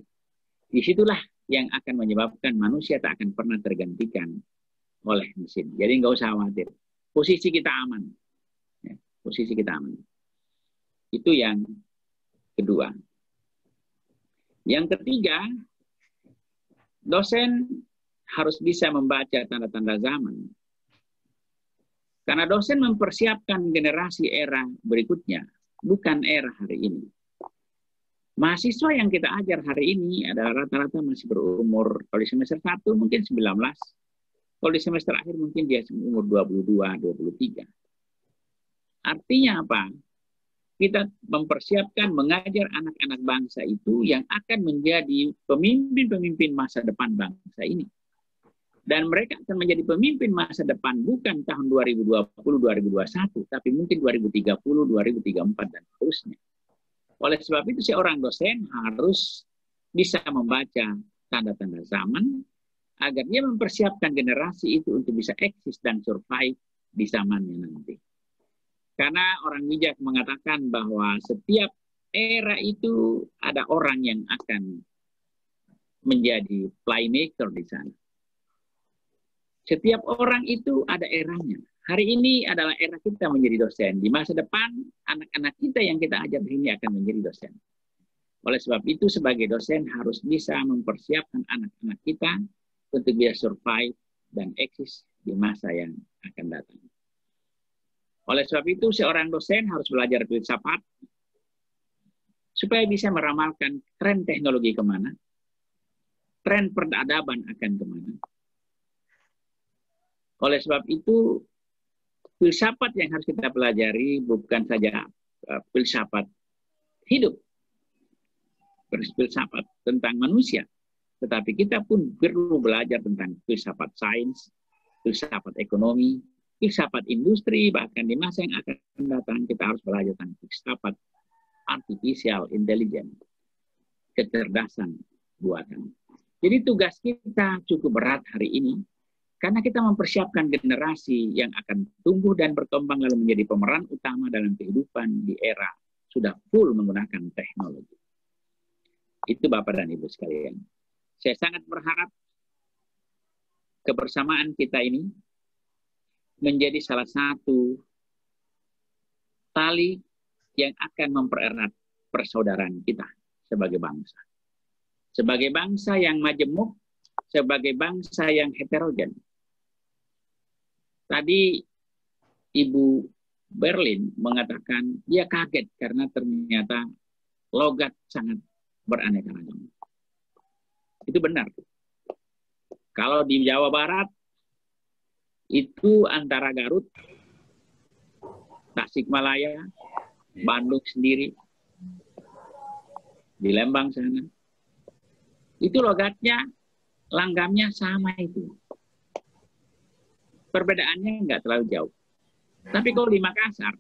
Disitulah yang akan menyebabkan manusia tak akan pernah tergantikan oleh mesin. Jadi nggak usah khawatir. Posisi kita aman. Ya, posisi kita aman. Itu yang kedua. Yang ketiga, dosen harus bisa membaca tanda-tanda zaman. Karena dosen mempersiapkan generasi era berikutnya, bukan era hari ini. Mahasiswa yang kita ajar hari ini adalah rata-rata masih berumur, kalau di semester 1 mungkin 19, kalau di semester akhir mungkin dia umur 22, 23. Artinya apa? Kita mempersiapkan mengajar anak-anak bangsa itu yang akan menjadi pemimpin-pemimpin masa depan bangsa ini. Dan mereka akan menjadi pemimpin masa depan bukan tahun 2020, 2021, tapi mungkin 2030, 2034, dan seterusnya. Oleh sebab itu seorang dosen harus bisa membaca tanda-tanda zaman agar dia mempersiapkan generasi itu untuk bisa eksis dan survive di zamannya nanti. Karena orang bijak mengatakan bahwa setiap era itu ada orang yang akan menjadi playmaker di sana. Setiap orang itu ada eranya. Hari ini adalah era kita menjadi dosen. Di masa depan, anak-anak kita yang kita ajar ini akan menjadi dosen. Oleh sebab itu, sebagai dosen harus bisa mempersiapkan anak-anak kita untuk bisa survive dan eksis di masa yang akan datang. Oleh sebab itu, seorang dosen harus belajar filsafat supaya bisa meramalkan tren teknologi kemana, tren peradaban akan kemana. Oleh sebab itu, filsafat yang harus kita pelajari bukan saja filsafat hidup, filsafat tentang manusia, tetapi kita pun perlu belajar tentang filsafat sains, filsafat ekonomi, filsafat industri, bahkan di masa yang akan datang kita harus belajar tentang filsafat artificial intelligence, kecerdasan buatan. Jadi tugas kita cukup berat hari ini, karena kita mempersiapkan generasi yang akan tumbuh dan berkembang lalu menjadi pemeran utama dalam kehidupan di era sudah full menggunakan teknologi. Itu Bapak dan Ibu sekalian. Saya sangat berharap kebersamaan kita ini menjadi salah satu tali yang akan mempererat persaudaraan kita sebagai bangsa. Sebagai bangsa yang majemuk, sebagai bangsa yang heterogen. Tadi Ibu Berlin mengatakan dia kaget karena ternyata logat sangat beraneka ragam. Itu benar. Kalau di Jawa Barat itu antara Garut, Tasikmalaya, Bandung sendiri, di Lembang sana, itu logatnya, langgamnya sama itu. Perbedaannya nggak terlalu jauh. Tapi kalau di Makassar,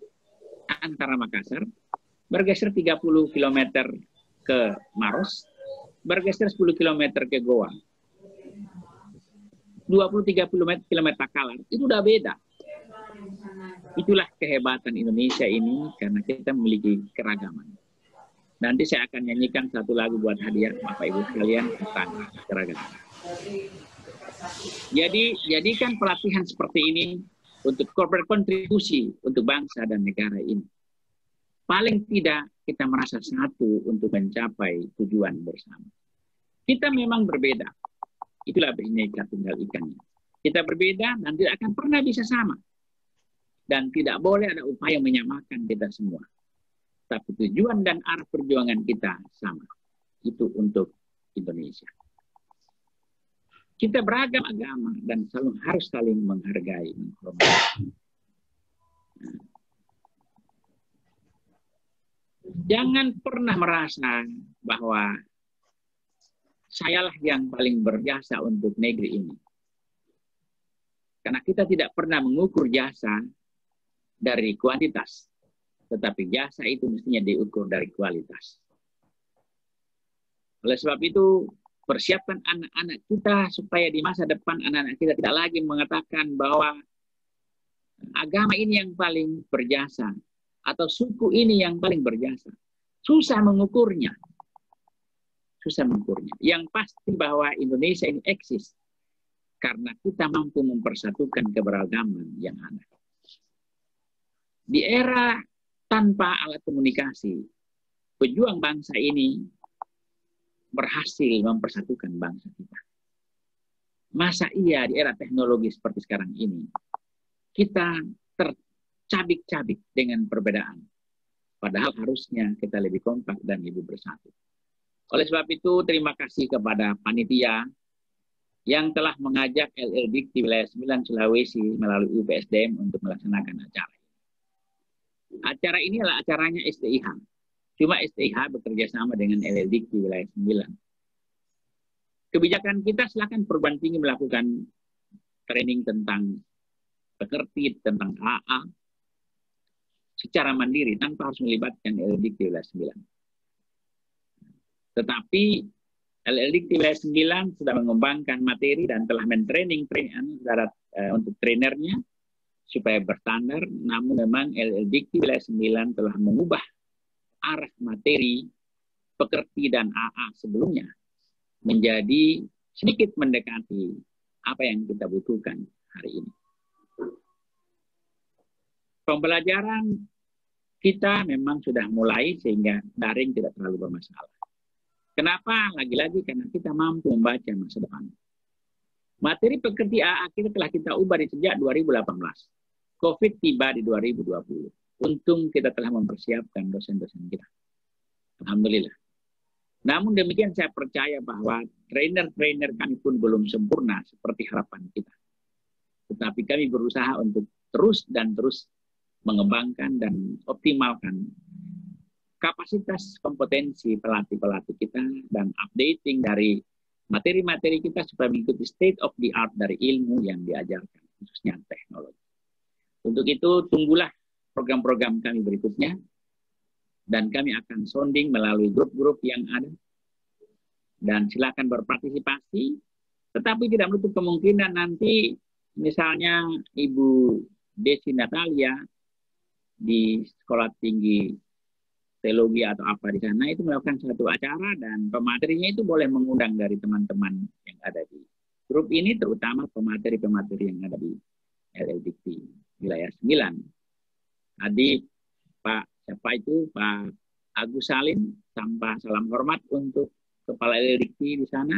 antara Makassar, bergeser 30 km ke Maros, bergeser 10 km ke Goa, 20-30 km Kalar, itu udah beda. Itulah kehebatan Indonesia ini karena kita memiliki keragaman. Nanti saya akan nyanyikan satu lagu buat hadiah Bapak Ibu sekalian tentang keragaman. Jadi jadikan pelatihan seperti ini untuk berkontribusi untuk bangsa dan negara ini. Paling tidak kita merasa satu untuk mencapai tujuan bersama. Kita memang berbeda. Itulah Bhinneka Tunggal Ikanya. Kita berbeda dan tidak akan pernah bisa sama. Dan tidak boleh ada upaya menyamakan kita semua. Tapi tujuan dan arah perjuangan kita sama. Itu untuk Indonesia. Kita beragam agama dan selalu harus saling menghargai. Jangan pernah merasa bahwa sayalah yang paling berjasa untuk negeri ini. Karena kita tidak pernah mengukur jasa dari kuantitas. Tetapi jasa itu mestinya diukur dari kualitas. Oleh sebab itu, persiapkan anak-anak kita supaya di masa depan anak-anak kita tidak lagi mengatakan bahwa agama ini yang paling berjasa atau suku ini yang paling berjasa. Susah mengukurnya. Susah mengukurnya. Yang pasti bahwa Indonesia ini eksis karena kita mampu mempersatukan keberagaman yang ada. Di era tanpa alat komunikasi, pejuang bangsa ini berhasil mempersatukan bangsa kita. Masa iya di era teknologi seperti sekarang ini, kita tercabik-cabik dengan perbedaan. Padahal harusnya kita lebih kompak dan lebih bersatu. Oleh sebab itu, terima kasih kepada panitia yang telah mengajak LL Dikti Wilayah 9 Sulawesi melalui UPSDM untuk melaksanakan acara ini. Acara ini adalah acaranya STIH. Cuma STIH bekerja sama dengan LL Dikti Wilayah 9. Kebijakan kita silakan perguruan tinggi melakukan training tentang pekerti, tentang AA, secara mandiri tanpa harus melibatkan LL Dikti Wilayah 9. Tetapi LL Dikti Wilayah 9 sudah mengembangkan materi dan telah mentraining untuk trainernya supaya berstandar. Namun memang LL Dikti Wilayah 9 telah mengubah arah materi pekerti dan AA sebelumnya menjadi sedikit mendekati apa yang kita butuhkan hari ini. Pembelajaran kita memang sudah mulai sehingga daring tidak terlalu bermasalah. Kenapa? Lagi-lagi karena kita mampu membaca masa depan. Materi pekerti AA kita telah kita ubah di sejak 2018. COVID tiba di 2020. Untung kita telah mempersiapkan dosen-dosen kita. Alhamdulillah. Namun demikian saya percaya bahwa trainer-trainer kami pun belum sempurna seperti harapan kita. Tetapi kami berusaha untuk terus mengembangkan dan optimalkan kapasitas kompetensi pelatih-pelatih kita dan updating dari materi-materi kita supaya mengikuti state of the art dari ilmu yang diajarkan, khususnya teknologi. Untuk itu, tunggulah program-program kami berikutnya dan kami akan sounding melalui grup-grup yang ada dan silakan berpartisipasi, tetapi tidak menutup kemungkinan nanti misalnya Ibu Desi Natalia di Sekolah Tinggi Teologi atau apa di sana itu melakukan satu acara dan pematerinya itu boleh mengundang dari teman-teman yang ada di grup ini, terutama pemateri-pemateri yang ada di LL Dikti Wilayah 9. Tadi Pak Agus Salim, tanpa salam hormat untuk Kepala LL Dikti di sana,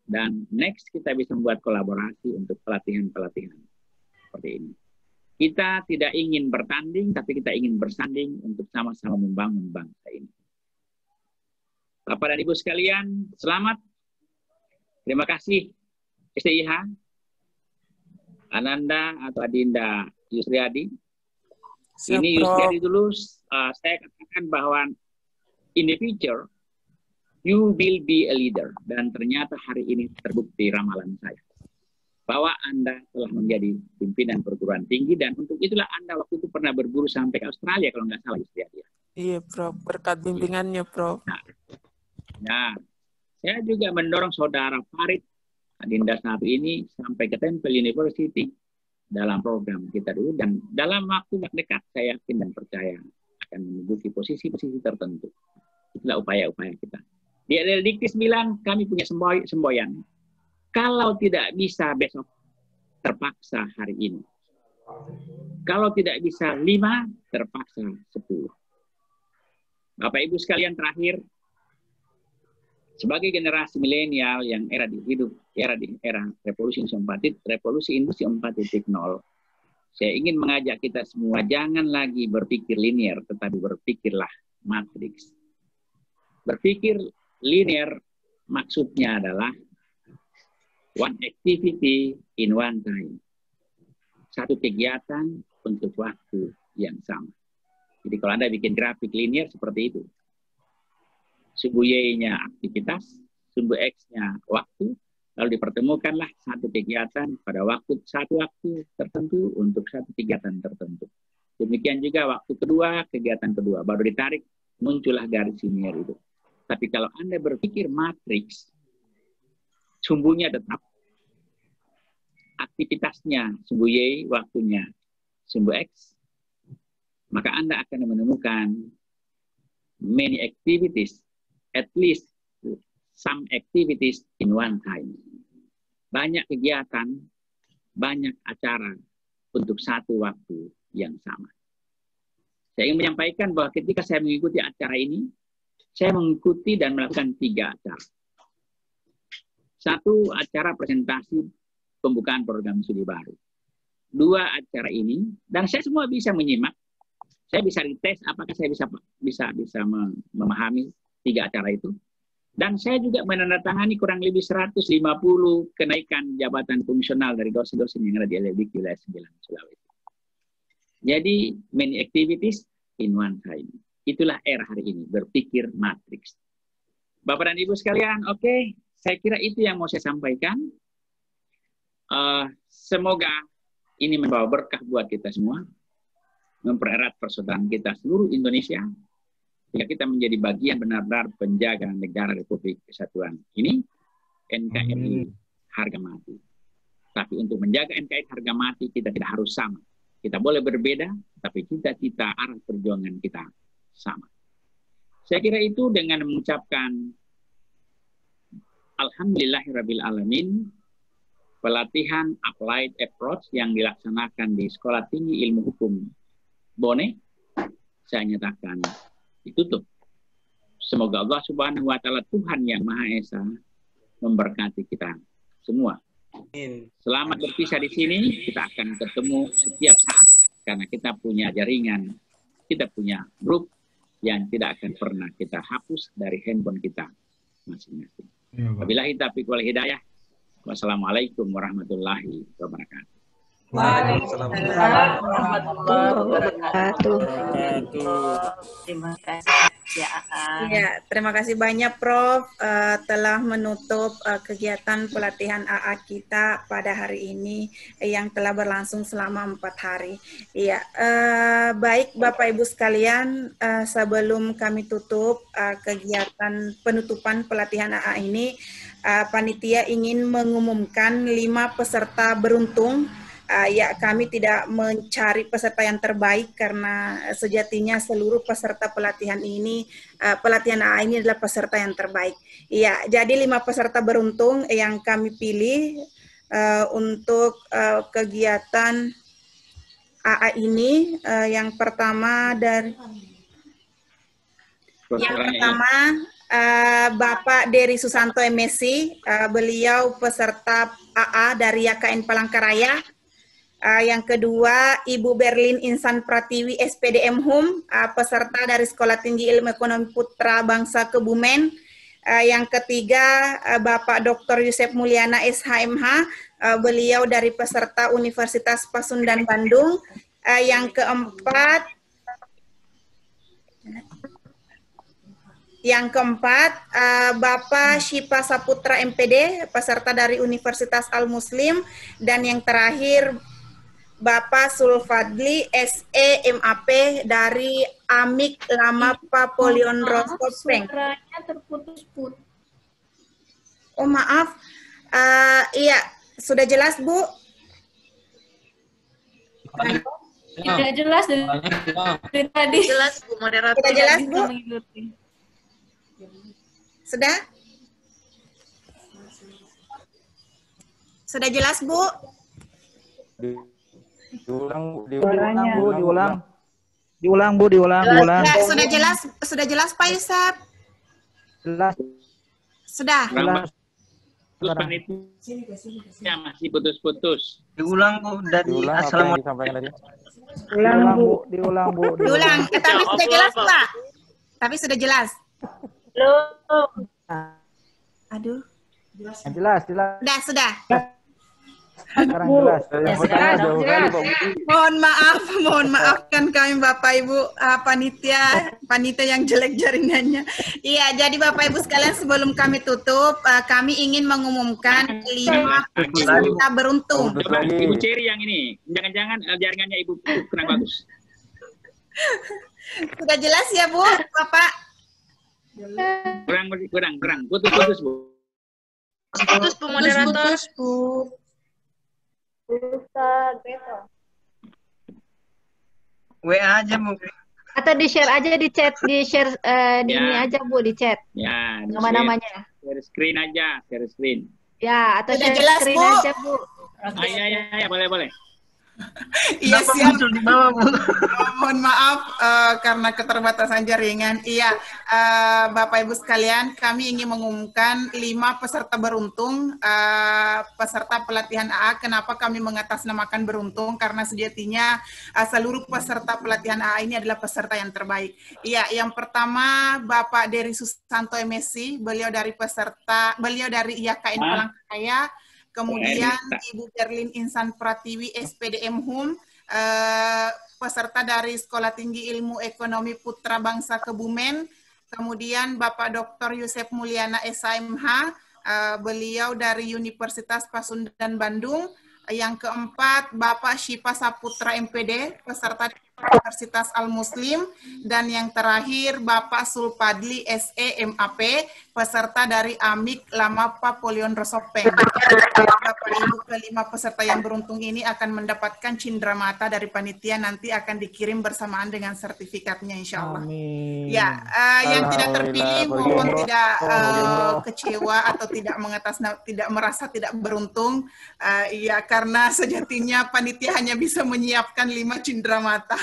dan next kita bisa membuat kolaborasi untuk pelatihan-pelatihan seperti ini. Kita tidak ingin bertanding, tapi kita ingin bersanding untuk sama-sama membangun bangsa ini. Bapak dan Ibu sekalian, selamat. Terima kasih STIH, Ananda atau Adinda Yusriadi. Ini Yusriadi dulu, saya katakan bahwa in the future, you will be a leader. Dan ternyata hari ini terbukti ramalan saya. Bahwa Anda telah menjadi pimpinan perguruan tinggi dan untuk itulah Anda waktu itu pernah berguru sampai ke Australia kalau nggak salah Yusriadi. Iya, Prof. Berkat bimbingannya, Prof. Nah, saya juga mendorong saudara Farid Adinda satu ini sampai ke Temple University dalam program kita dulu dan dalam waktu dekat saya yakin dan percaya akan menduduki posisi-posisi tertentu. Itulah upaya-upaya kita. Di LL Dikti 9 kami punya semboyan. Kalau tidak bisa besok, terpaksa hari ini. Kalau tidak bisa 5, terpaksa 10. Bapak Ibu sekalian, terakhir, sebagai generasi milenial yang era revolusi industri 4.0, saya ingin mengajak kita semua jangan lagi berpikir linear, tetapi berpikirlah matriks. Berpikir linear maksudnya adalah one activity in one time. Satu kegiatan untuk waktu yang sama. Jadi kalau Anda bikin grafik linear seperti itu. Sumbu Y-nya aktivitas, sumbu X-nya waktu, lalu dipertemukanlah satu kegiatan pada satu waktu tertentu untuk satu kegiatan tertentu. Demikian juga waktu kedua, kegiatan kedua. Baru ditarik, muncullah garis linear itu. Tapi kalau Anda berpikir matriks, sumbunya tetap, aktivitasnya sumbu Y, waktunya sumbu X, maka Anda akan menemukan many activities, at least some activities in one time. Banyak kegiatan, banyak acara untuk satu waktu yang sama. Saya ingin menyampaikan bahwa ketika saya mengikuti acara ini, saya mengikuti dan melakukan 3 acara. 1 acara presentasi pembukaan program studi baru. 2 acara ini, dan saya semua bisa menyimak. Saya bisa dites apakah saya bisa memahami 3 acara itu. Dan saya juga menandatangani kurang lebih 150 kenaikan jabatan fungsional dari dosen-dosen yang ada di LLDQ wilayah 9 Sulawesi. Jadi many activities in one time. Itulah era hari ini, berpikir matriks. Bapak dan Ibu sekalian, oke, saya kira itu yang mau saya sampaikan. Semoga ini membawa berkah buat kita semua, mempererat persaudaraan kita seluruh Indonesia, sehingga kita menjadi bagian benar-benar penjaga negara Republik Kesatuan ini, NKRI harga mati. Tapi untuk menjaga NKRI harga mati, kita tidak harus sama. Kita boleh berbeda, tapi cita-cita arah perjuangan kita sama. Saya kira itu dengan mengucapkan Alhamdulillahirrabbilalamin, pelatihan applied approach yang dilaksanakan di Sekolah Tinggi Ilmu Hukum Bone, saya nyatakan ditutup. Semoga Allah Subhanahu wa Ta'ala, Tuhan yang Maha Esa, memberkati kita semua. Selamat berpisah di sini. Kita akan ketemu setiap saat karena kita punya jaringan, kita punya grup yang tidak akan pernah kita hapus dari handphone kita masing-masing. Wabillahi taufiq wal hidayah. Wassalamualaikum warahmatullahi wabarakatuh. Waalaikumsalam warahmatullahi wabarakatuh. Terima kasih ya. Ya, terima kasih banyak Prof telah menutup kegiatan pelatihan AA kita pada hari ini yang telah berlangsung selama 4 hari. Iya, baik Bapak Ibu sekalian, sebelum kami tutup kegiatan penutupan pelatihan AA ini, panitia ingin mengumumkan 5 peserta beruntung. Ya, kami tidak mencari peserta yang terbaik karena sejatinya seluruh peserta pelatihan ini, pelatihan AA ini adalah peserta yang terbaik. Ya, jadi 5 peserta beruntung yang kami pilih untuk kegiatan AA ini. Yang pertama Bapak Dery Susanto MSc, beliau peserta AA dari YKN Palangkaraya. Yang kedua, Ibu Berlin Insan Pratiwi SPDM Hum, peserta dari Sekolah Tinggi Ilmu Ekonomi Putra Bangsa Kebumen. Yang ketiga, Bapak Dr. Yusef Mulyana SHMH, beliau dari peserta Universitas Pasundan Bandung. Yang keempat, Bapak Syifa Saputra MPD, peserta dari Universitas Al-Muslim. Dan yang terakhir, Bapak Sulfadli SE MAP dari Amik Lama Papolion Rostopeng. Suaranya terputus-putus. Oh maaf, iya sudah jelas Bu? Tidak jelas dari tadi. Jelas Bu moderator. Sudah jelas Bu? Sudah? Sudah jelas Bu? Diulang Bu. Ya, sudah jelas Pak Yusuf? Jelas. Sudah. Ya, masih putus-putus. Diulang Bu dari Assalamualaikum. Diulang Bu. Diulang. Tapi sudah jelas Pak. Tapi sudah jelas. Belum. Aduh. Jelas. Sudah. Sekarang jelas. Mohon maafkan kami Bapak Ibu panitia yang jelek jaringannya. Iya, jadi Bapak Ibu sekalian sebelum kami tutup, kami ingin mengumumkan 5 peserta beruntung. Coba Ibu Ceri yang ini, jangan-jangan jaringannya Ibu kurang bagus. Sudah jelas ya Bu, Bapak? Kurang, putus Bu. Putus Bu moderator. WA aja Bu. Atau di-share aja di chat, di-share di ini aja Bu, di chat. Ya, nama-namanya. Share screen aja, share screen. Ya, atau sudah share jelas, screen Bu? aja Bu. Ya, boleh. Iya, Kenapa siap. muncul di bawah, Bu? Mohon maaf karena keterbatasan jaringan. Iya, Bapak Ibu sekalian, kami ingin mengumumkan 5 peserta beruntung, peserta pelatihan AA. Kenapa kami mengatasnamakan beruntung? Karena sejatinya seluruh peserta pelatihan AA ini adalah peserta yang terbaik. Iya, yang pertama Bapak Dery Susanto MSc, beliau dari IAKN Palangkaraya. Kemudian Ibu Berlin Insan Pratiwi SPDM HUM, peserta dari Sekolah Tinggi Ilmu Ekonomi Putra Bangsa Kebumen. Kemudian Bapak Dr. Yusef Mulyana SHMH, beliau dari Universitas Pasundan Bandung. Yang keempat Bapak Syifa Saputra MPD, peserta Universitas Al-Muslim. Dan yang terakhir Bapak Sulpadli SE MAP, peserta dari Amik Lamapa Polion Rosopeng. Bapak Ibu kelima peserta yang beruntung ini akan mendapatkan cindera mata dari panitia, nanti akan dikirim bersamaan dengan sertifikatnya insya Allah. Amin. Ya, yang tidak terpilih mohon tidak kecewa atau tidak merasa tidak beruntung, ya karena sejatinya panitia hanya bisa menyiapkan 5 cindera mata.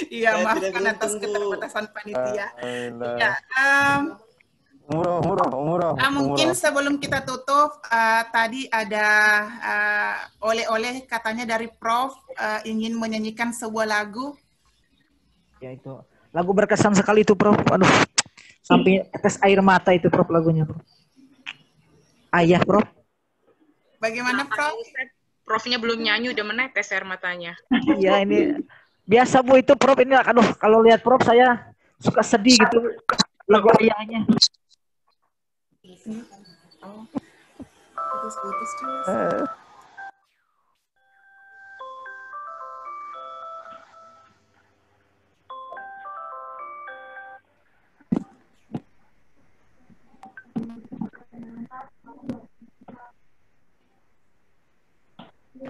Iya, maafkan atas keterbatasan panitia. Ya, mungkin sebelum kita tutup, tadi ada oleh-oleh katanya dari Prof ingin menyanyikan sebuah lagu. Ya itu lagu berkesan sekali itu Prof. Aduh, sampai tetes air mata itu Prof lagunya Prof. Ayah Prof. Bagaimana Prof? Profnya belum nyanyi udah menetes air matanya. Iya ini biasa Bu itu Prof ini, aduh kalau lihat Prof saya suka sedih gitu lagu ayahnya.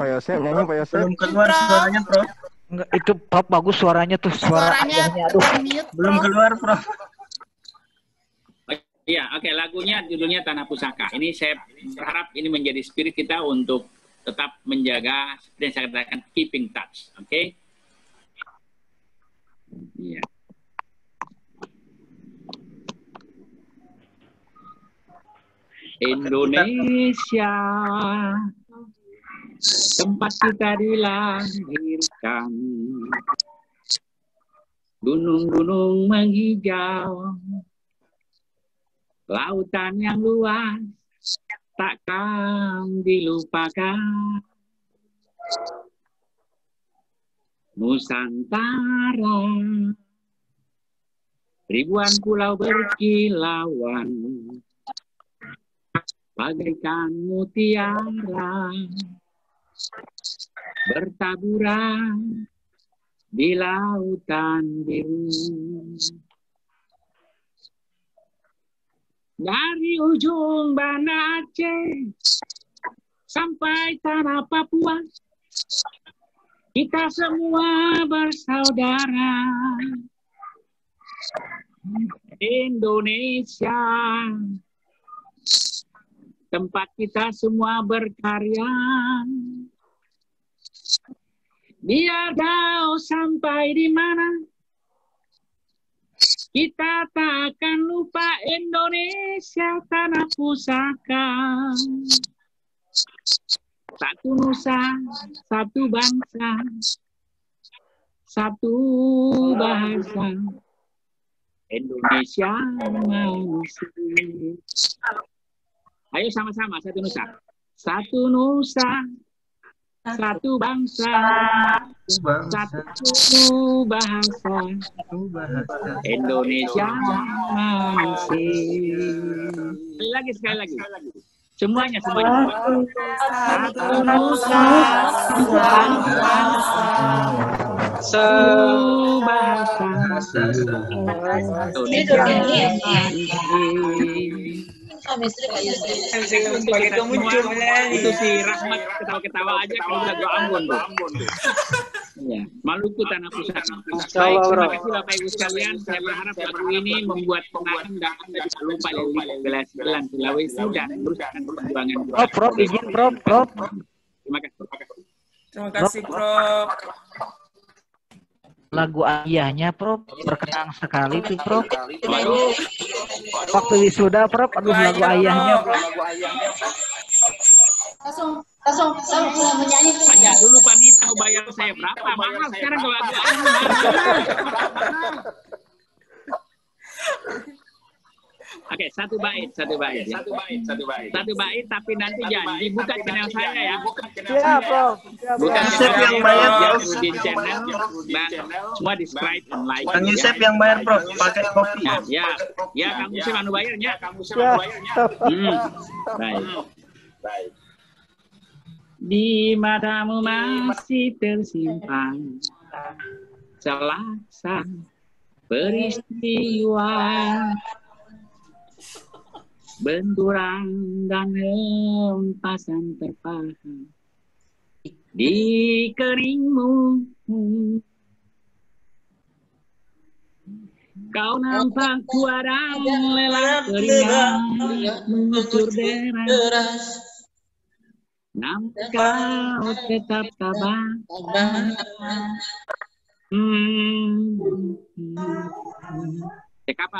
Pak Yosef nyanyi, Pak Yosef. Belum keluar suaranya, Prof. Enggak, itu Prof bagus suaranya tuh, suaranya aduh. Belum keluar, Prof. Iya, oke, lagunya judulnya Tanah Pusaka. Ini saya berharap ini menjadi spirit kita untuk tetap menjaga seperti yang saya katakan keeping touch, oke? Iya. Indonesia, tempat kita dilahirkan, gunung-gunung menghijau, lautan yang luas takkan dilupakan. Nusantara, ribuan pulau berkilauan, bagaikan mutiara, bertaburan di lautan biru. Dari ujung Banda Aceh sampai tanah Papua, kita semua bersaudara. Indonesia, tempat kita semua berkarya. Biar kau sampai di mana, kita tak akan lupa Indonesia tanah pusaka. Satu nusa, satu bangsa, satu bahasa. Indonesia manusia. Ayo sama-sama, satu nusa. Satu nusa, satu bangsa, satu bahasa. Indonesia manusia. Sekali lagi. Semuanya. Satu nusa, satu bangsa, satu bahasa. Indonesia itu si Rahmat ketawa-ketawa aja kalau udah gua Ambon tuh. Ya, Maluku tanah pusaka. Baik, terima kasih Bapak Ibu sekalian. Saya berharap lagu ini membuat pengaruh dan Anda tidak lupa dari Sulawesi dan teruskan perjuangan. Prof, izin Prof. Terima kasih. Terima kasih, Prof. Lagu ayahnya, Prof, berkenang sekali tuh, Prof. Waduh. Waktu wisuda, Prof, aduh lagu ayahnya. Langsung menyanyi. Tanya dulu panitia mau bayar saya berapa? Mahal sekarang kalau lagu ayah. Oke, satu bait ya. Satu bait, tapi nanti janji buka channel saya ya. Siap, Prof. Bukan Yusef yang bayar, Prof. Di channel dan semua di subscribe dan like. Kang Yusef yang bayar, Prof, pakai kopi. Nah, ya Kang Yusef anu bayarnya. Baik. Di matamu masih tersimpan selasa peristiwa benturan dan hempasan terpaham di keningmu. Kau nampak kuat dan lelah keringat mengucur deras. Namun kau tetap tabah. Cekap.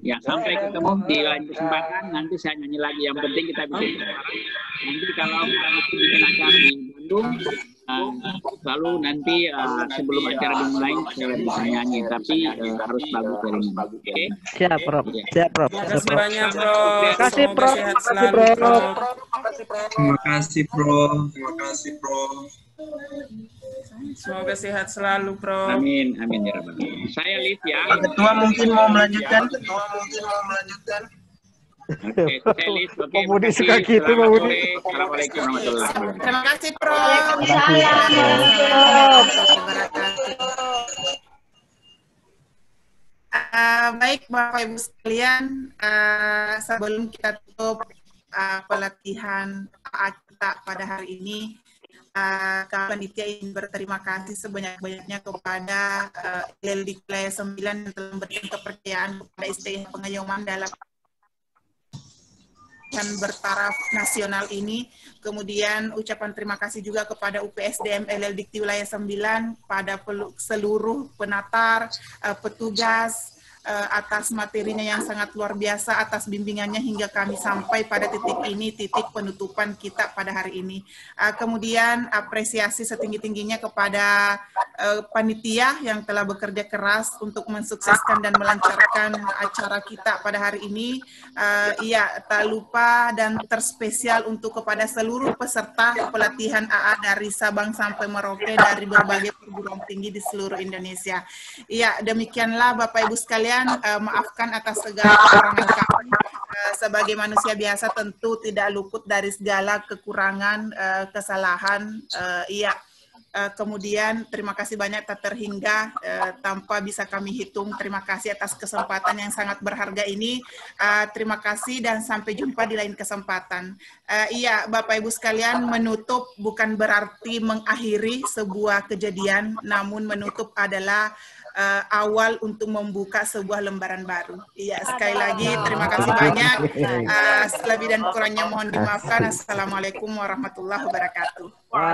Ya, sampai ketemu di lain kesempatan. Nanti saya nyanyi lagi. Yang penting kita bikin nanti kalau kita bikin acara di Bandung, lalu nanti sebelum acara dimulai saya bisa nyanyi, tapi harus bagus dari ini. Oke? Siap, Prof. Siap, Prof. Terima kasih banyak, Prof. Terima kasih, Prof. Terima kasih, Prof. Semoga sehat selalu, Prof. Amin ya Rabbal Alamin. Saya lihat ya. Pak Ketua mungkin mau melanjutkan. Oke, saya lihat. Oke, Pak Budi suka gitu, Pak Budi. Assalamualaikum warahmatullahi wabarakatuh. Terima kasih, Prof. Baik, Bapak Ibu sekalian, sebelum kita tutup pelatihan kita pada hari ini, panitia ingin berterima kasih sebanyak-banyaknya kepada LLDIK Wilayah 9 yang telah memberikan kepercayaan kepada STI Pengayoman dalam dan bertaraf nasional ini. Kemudian ucapan terima kasih juga kepada UPSDM LLDIK Wilayah 9, pada seluruh penatar, petugas, atas materinya yang sangat luar biasa, atas bimbingannya hingga kami sampai pada titik ini, titik penutupan kita pada hari ini. Kemudian apresiasi setinggi-tingginya kepada panitia yang telah bekerja keras untuk mensukseskan dan melancarkan acara kita pada hari ini. Tak lupa dan terspesial untuk kepada seluruh peserta pelatihan AA dari Sabang sampai Merauke dari berbagai perguruan tinggi di seluruh Indonesia. Demikianlah Bapak Ibu sekalian, maafkan atas segala kekurangan kami. Sebagai manusia biasa tentu tidak luput dari segala kekurangan, kesalahan. Kemudian terima kasih banyak tak terhingga, tanpa bisa kami hitung. Terima kasih atas kesempatan yang sangat berharga ini. Terima kasih dan sampai jumpa di lain kesempatan. Bapak Ibu sekalian, menutup bukan berarti mengakhiri sebuah kejadian, namun menutup adalah awal untuk membuka sebuah lembaran baru. Sekali lagi terima kasih banyak. Lebih dan kurangnya mohon dimaafkan. Assalamualaikum warahmatullahi wabarakatuh.